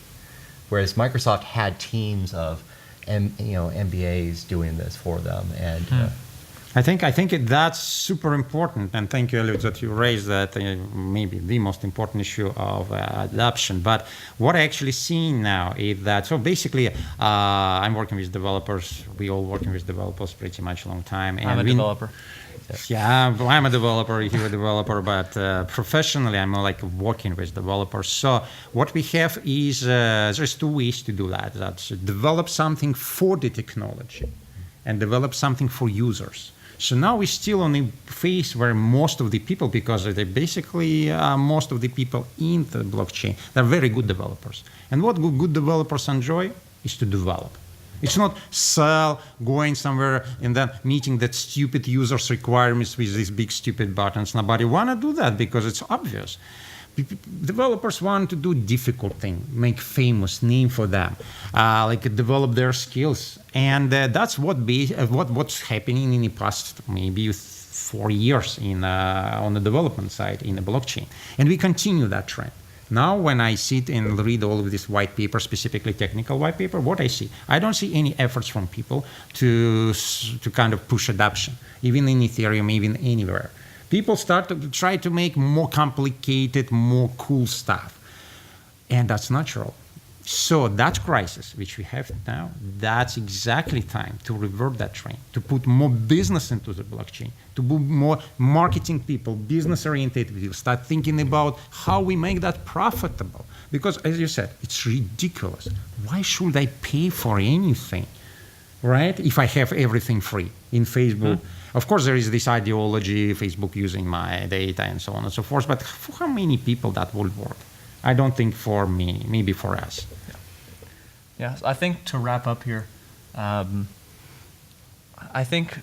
Whereas Microsoft had teams of MBAs doing this for them. And I think that's super important, and thank you, Elliot, that you raised that maybe the most important issue of adoption. But what I actually see now is that, so basically, I'm working with developers. We all working with developers pretty much a long time. And I'm a developer. Yeah, I'm a developer, you're a developer, but professionally I'm more like working with developers. So what we have is, there's two ways to do that. That's develop something for the technology and develop something for users. So now we're still on a phase where most of the people, because they basically most of the people in the blockchain, they're very good developers. And what good developers enjoy is to develop. It's not sell, going somewhere and then meeting that stupid users' requirements with these big stupid buttons. Nobody want to do that because it's obvious. Developers want to do difficult thing, make famous name for them, like develop their skills, and that's what's happening in the past maybe 4 years on the development side in the blockchain, and we continue that trend. Now, when I sit and read all of this white paper, specifically technical white paper, what I see, I don't see any efforts from people to kind of push adoption, even in Ethereum, even anywhere. People start to try to make more complicated, more cool stuff. And that's natural. So that crisis, which we have now, that's exactly time to revert that trend, to put more business into the blockchain, to put more marketing people, business-oriented people, start thinking about how we make that profitable. Because, as you said, it's ridiculous. Why should I pay for anything, right, if I have everything free in Facebook? Of course, there is this ideology, Facebook using my data and so on and so forth, but for how many people that will work? I don't think for many, maybe for us. Yeah, I think to wrap up here, I think,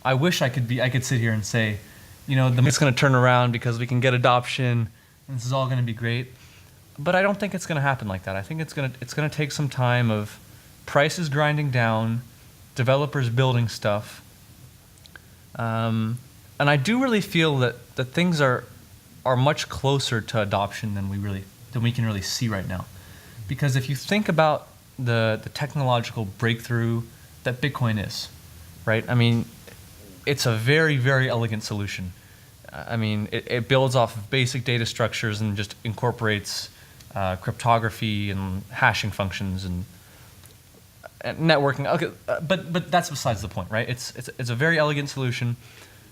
I wish I could sit here and say, it's going to turn around because we can get adoption and this is all going to be great. But I don't think it's going to happen like that. I think it's going to take some time of prices grinding down, developers building stuff. And I do really feel that things are much closer to adoption than we can really see right now. Because if you think about the technological breakthrough that Bitcoin is, right? I mean, it's a very, very elegant solution. I mean, it builds off of basic data structures and just incorporates cryptography and hashing functions and networking. Okay, but that's besides the point, right? It's a very elegant solution.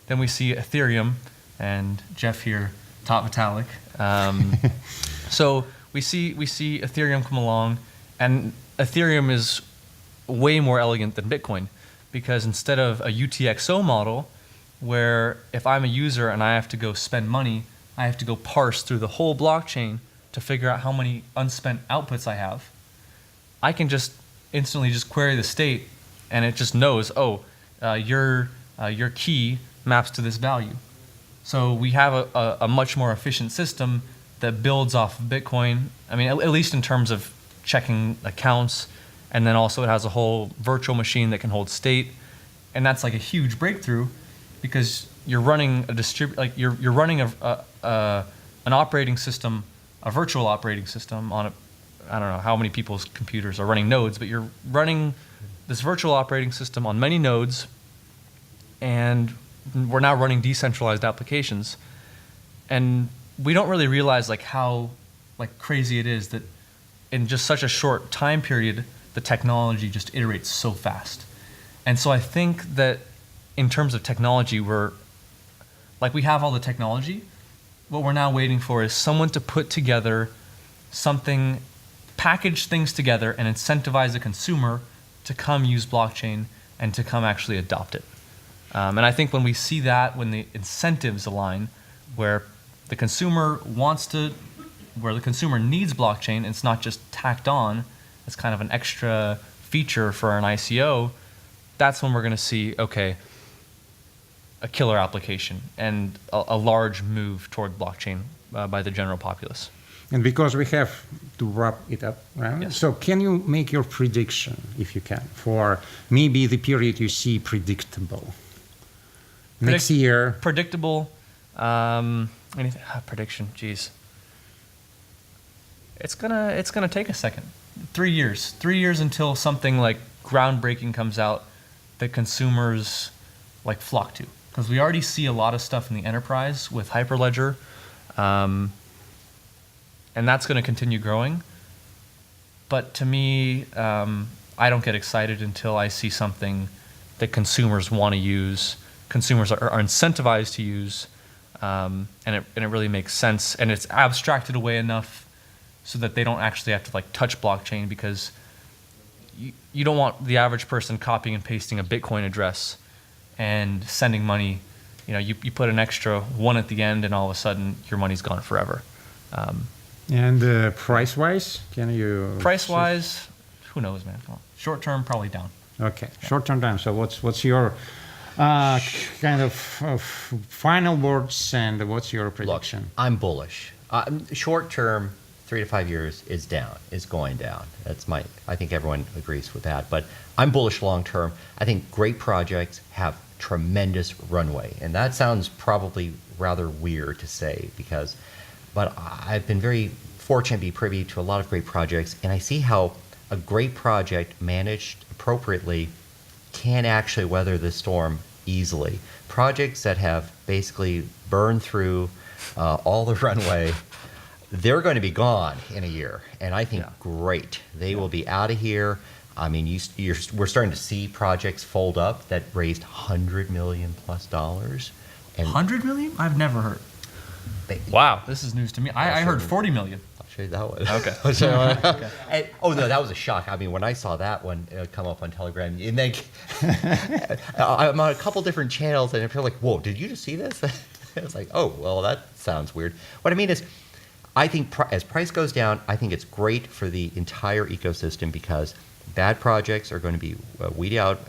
Then we see Ethereum, and Jeff here, top metallic. So we see Ethereum come along, and Ethereum is way more elegant than Bitcoin, because instead of a UTXO model, where if I'm a user and I have to go spend money, I have to go parse through the whole blockchain to figure out how many unspent outputs I have, I can just instantly just query the state, and it just knows, your key maps to this value. So we have a much more efficient system that builds off of Bitcoin. I mean, at least in terms of checking accounts, and then also it has a whole virtual machine that can hold state, and that's like a huge breakthrough, because you're running you're running an operating system, a virtual operating system on I don't know how many people's computers are running nodes, but you're running this virtual operating system on many nodes, and we're now running decentralized applications. And we don't really realize like how like crazy it is that in just such a short time period, the technology just iterates so fast. And so I think that in terms of technology, we have all the technology. What we're now waiting for is someone to put together something, package things together and incentivize the consumer to come use blockchain and to come actually adopt it. And I think when we see that, when the incentives align, where the consumer needs blockchain, it's not just tacked on as kind of an extra feature for an ICO, that's when we're going to see, okay, a killer application and a large move toward blockchain by the general populace. And because we have to wrap it up, right? Yes. So can you make your prediction, if you can, for maybe the period you see predictable? Next year? Predictable. Prediction, geez. It's gonna take a second. 3 years. 3 years until something like groundbreaking comes out that consumers like flock to. Because we already see a lot of stuff in the enterprise with Hyperledger, and that's going to continue growing. But to me, I don't get excited until I see something that consumers want to use, consumers are incentivized to use, and it really makes sense, and it's abstracted away enough so that they don't actually have to like touch blockchain, because you don't want the average person copying and pasting a Bitcoin address and sending money. You put an extra one at the end, and all of a sudden your money's gone forever. And price-wise, can you? Price-wise, who knows, man? Short term, probably down. Okay, short-term down. So what's your kind of final words, and what's your prediction? Look, I'm bullish. Short term, 3 to 5 years is down, is going down. I think everyone agrees with that. But I'm bullish long term. I think great projects have tremendous runway. And that sounds probably rather weird to say, but I've been very fortunate to be privy to a lot of great projects, and I see how a great project managed appropriately can actually weather the storm easily. Projects that have basically burned through all the runway, they're going to be gone in a year, and I think great. They will be out of here. I mean, we're starting to see projects fold up that raised $100 million plus. And $100 million? I've never heard. Wow, this is news to me. I heard 40 million. I'll show you that one. Okay. Okay. And, oh no, that was a shock. I mean, when I saw that one come up on Telegram, and then I'm on a couple different channels, and I feel like, whoa, did you just see this? I was like, oh, well, that sounds weird. What I mean is, I think as price goes down, I think it's great for the entire ecosystem, because bad projects are going to be weeded out.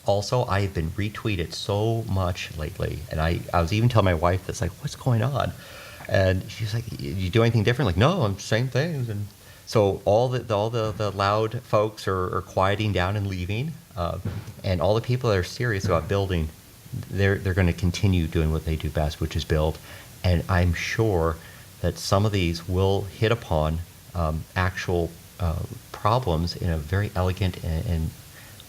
Also, I've been retweeted so much lately, and I was even telling my wife this, like, what's going on? And she's like, you do anything different? Like, no, I'm same things. And so all the loud folks are quieting down and leaving, and all the people that are serious about building, they're going to continue doing what they do best, which is build. And I'm sure that some of these will hit upon actual problems in a very elegant and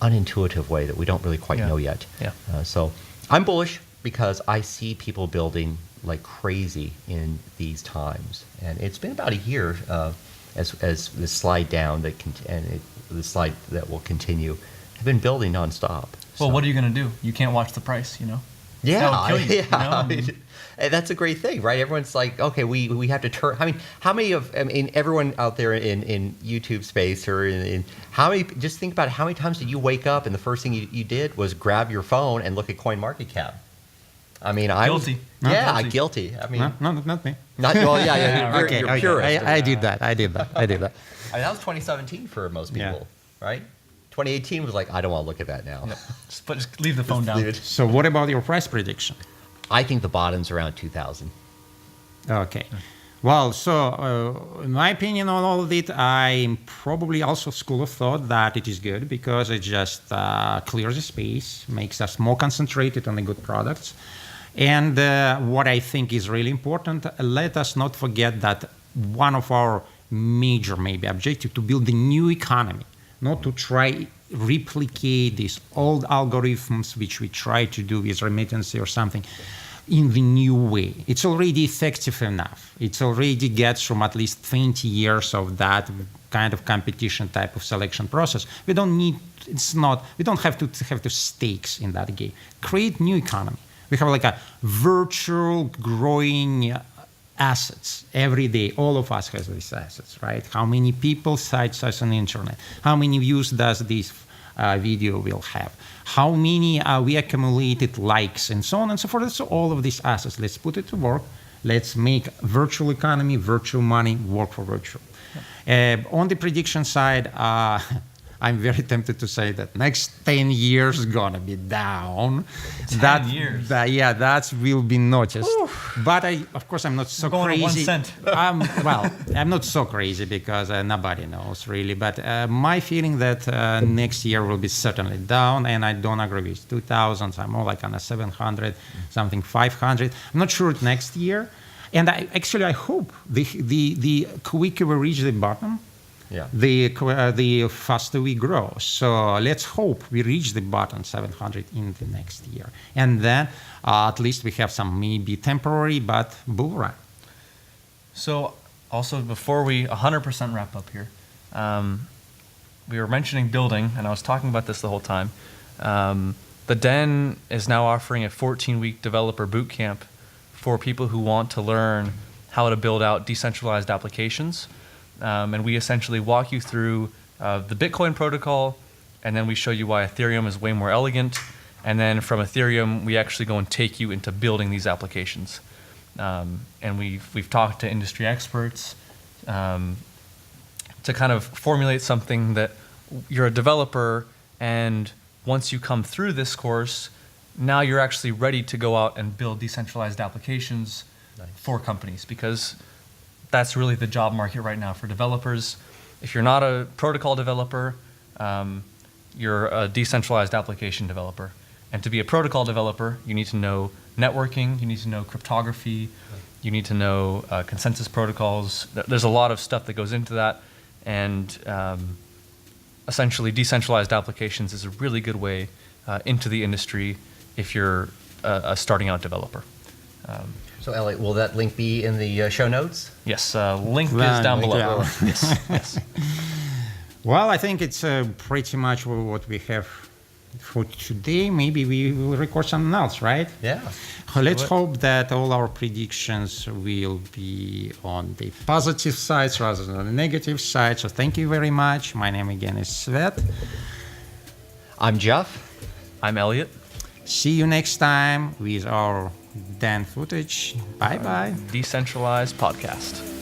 unintuitive way that we don't really quite know yet. Yeah. So I'm bullish because I see people building like crazy in these times, and it's been about a year as the slide down the slide that will continue have been building nonstop. Well, what are you going to do? You can't watch the price, Yeah, That'll kill you, And that's a great thing, right? Everyone's like, okay, we have to turn. I mean, everyone out there in YouTube space or just think about how many times did you wake up and the first thing you did was grab your phone and look at CoinMarketCap? I mean, Guilty. Guilty. I mean, No, not me. You're Okay. purist. I did that. I mean, that was 2017 for most people, right? 2018 was like, I don't want to look at that now. Just leave the phone down. Leave it. So what about your price prediction? I think the bottom's around 2,000. Okay. Well, so in my opinion on all of it, I'm probably also school of thought that it is good because it just clears the space, makes us more concentrated on the good products. And what I think is really important, let us not forget that one of our major maybe objective to build a new economy, not to try replicate these old algorithms which we try to do with remittance or something in the new way. It's already effective enough. It's already gets from at least 20 years of that kind of competition type of selection process. We don't need, we don't have to have the stakes in that game. Create new economy. We have like a virtual growing assets every day. All of us has these assets, right? How many people sites us on the internet? How many views does this video will have? How many we accumulated likes and so on and so forth. So all of these assets, let's put it to work. Let's make virtual economy, virtual money work for virtual. On the prediction side, I'm very tempted to say that next 10 years is gonna be down. 10 years? That will be noticed. Oof. But of course, I'm not so going crazy. To 1 cent. Well, I'm not so crazy because nobody knows really. But my feeling that next year will be certainly down, and I don't agree with 2000s. I'm more like on a 700, something 500. I'm not sure next year. And I hope the quicker we reach the bottom, the faster we grow. So let's hope we reach the bottom 700 in the next year. And then at least we have some maybe temporary but bull run. So also before we 100% wrap up here, we were mentioning building, and I was talking about this the whole time. The Den is now offering a 14-week developer bootcamp for people who want to learn how to build out decentralized applications. And we essentially walk you through the Bitcoin protocol, and then we show you why Ethereum is way more elegant. And then from Ethereum, we actually go and take you into building these applications. And we've talked to industry experts to kind of formulate something that you're a developer, and once you come through this course, now you're actually ready to go out and build decentralized applications for companies, because that's really the job market right now for developers. If you're not a protocol developer, you're a decentralized application developer. And to be a protocol developer, you need to know networking, you need to know cryptography, you need to know consensus protocols. There's a lot of stuff that goes into that. And essentially, decentralized applications is a really good way into the industry if you're a starting out developer. So, Elliot, will that link be in the show notes? Yes, link is down below. Yes, yes. Well, I think it's pretty much what we have for today. Maybe we will record something else, right? Yeah. Let's hope that all our predictions will be on the positive sides rather than the negative side. So thank you very much. My name again is Svet. I'm Jeff. I'm Elliot. See you next time with our Dan footage. Bye-bye. Decentralized Podcast.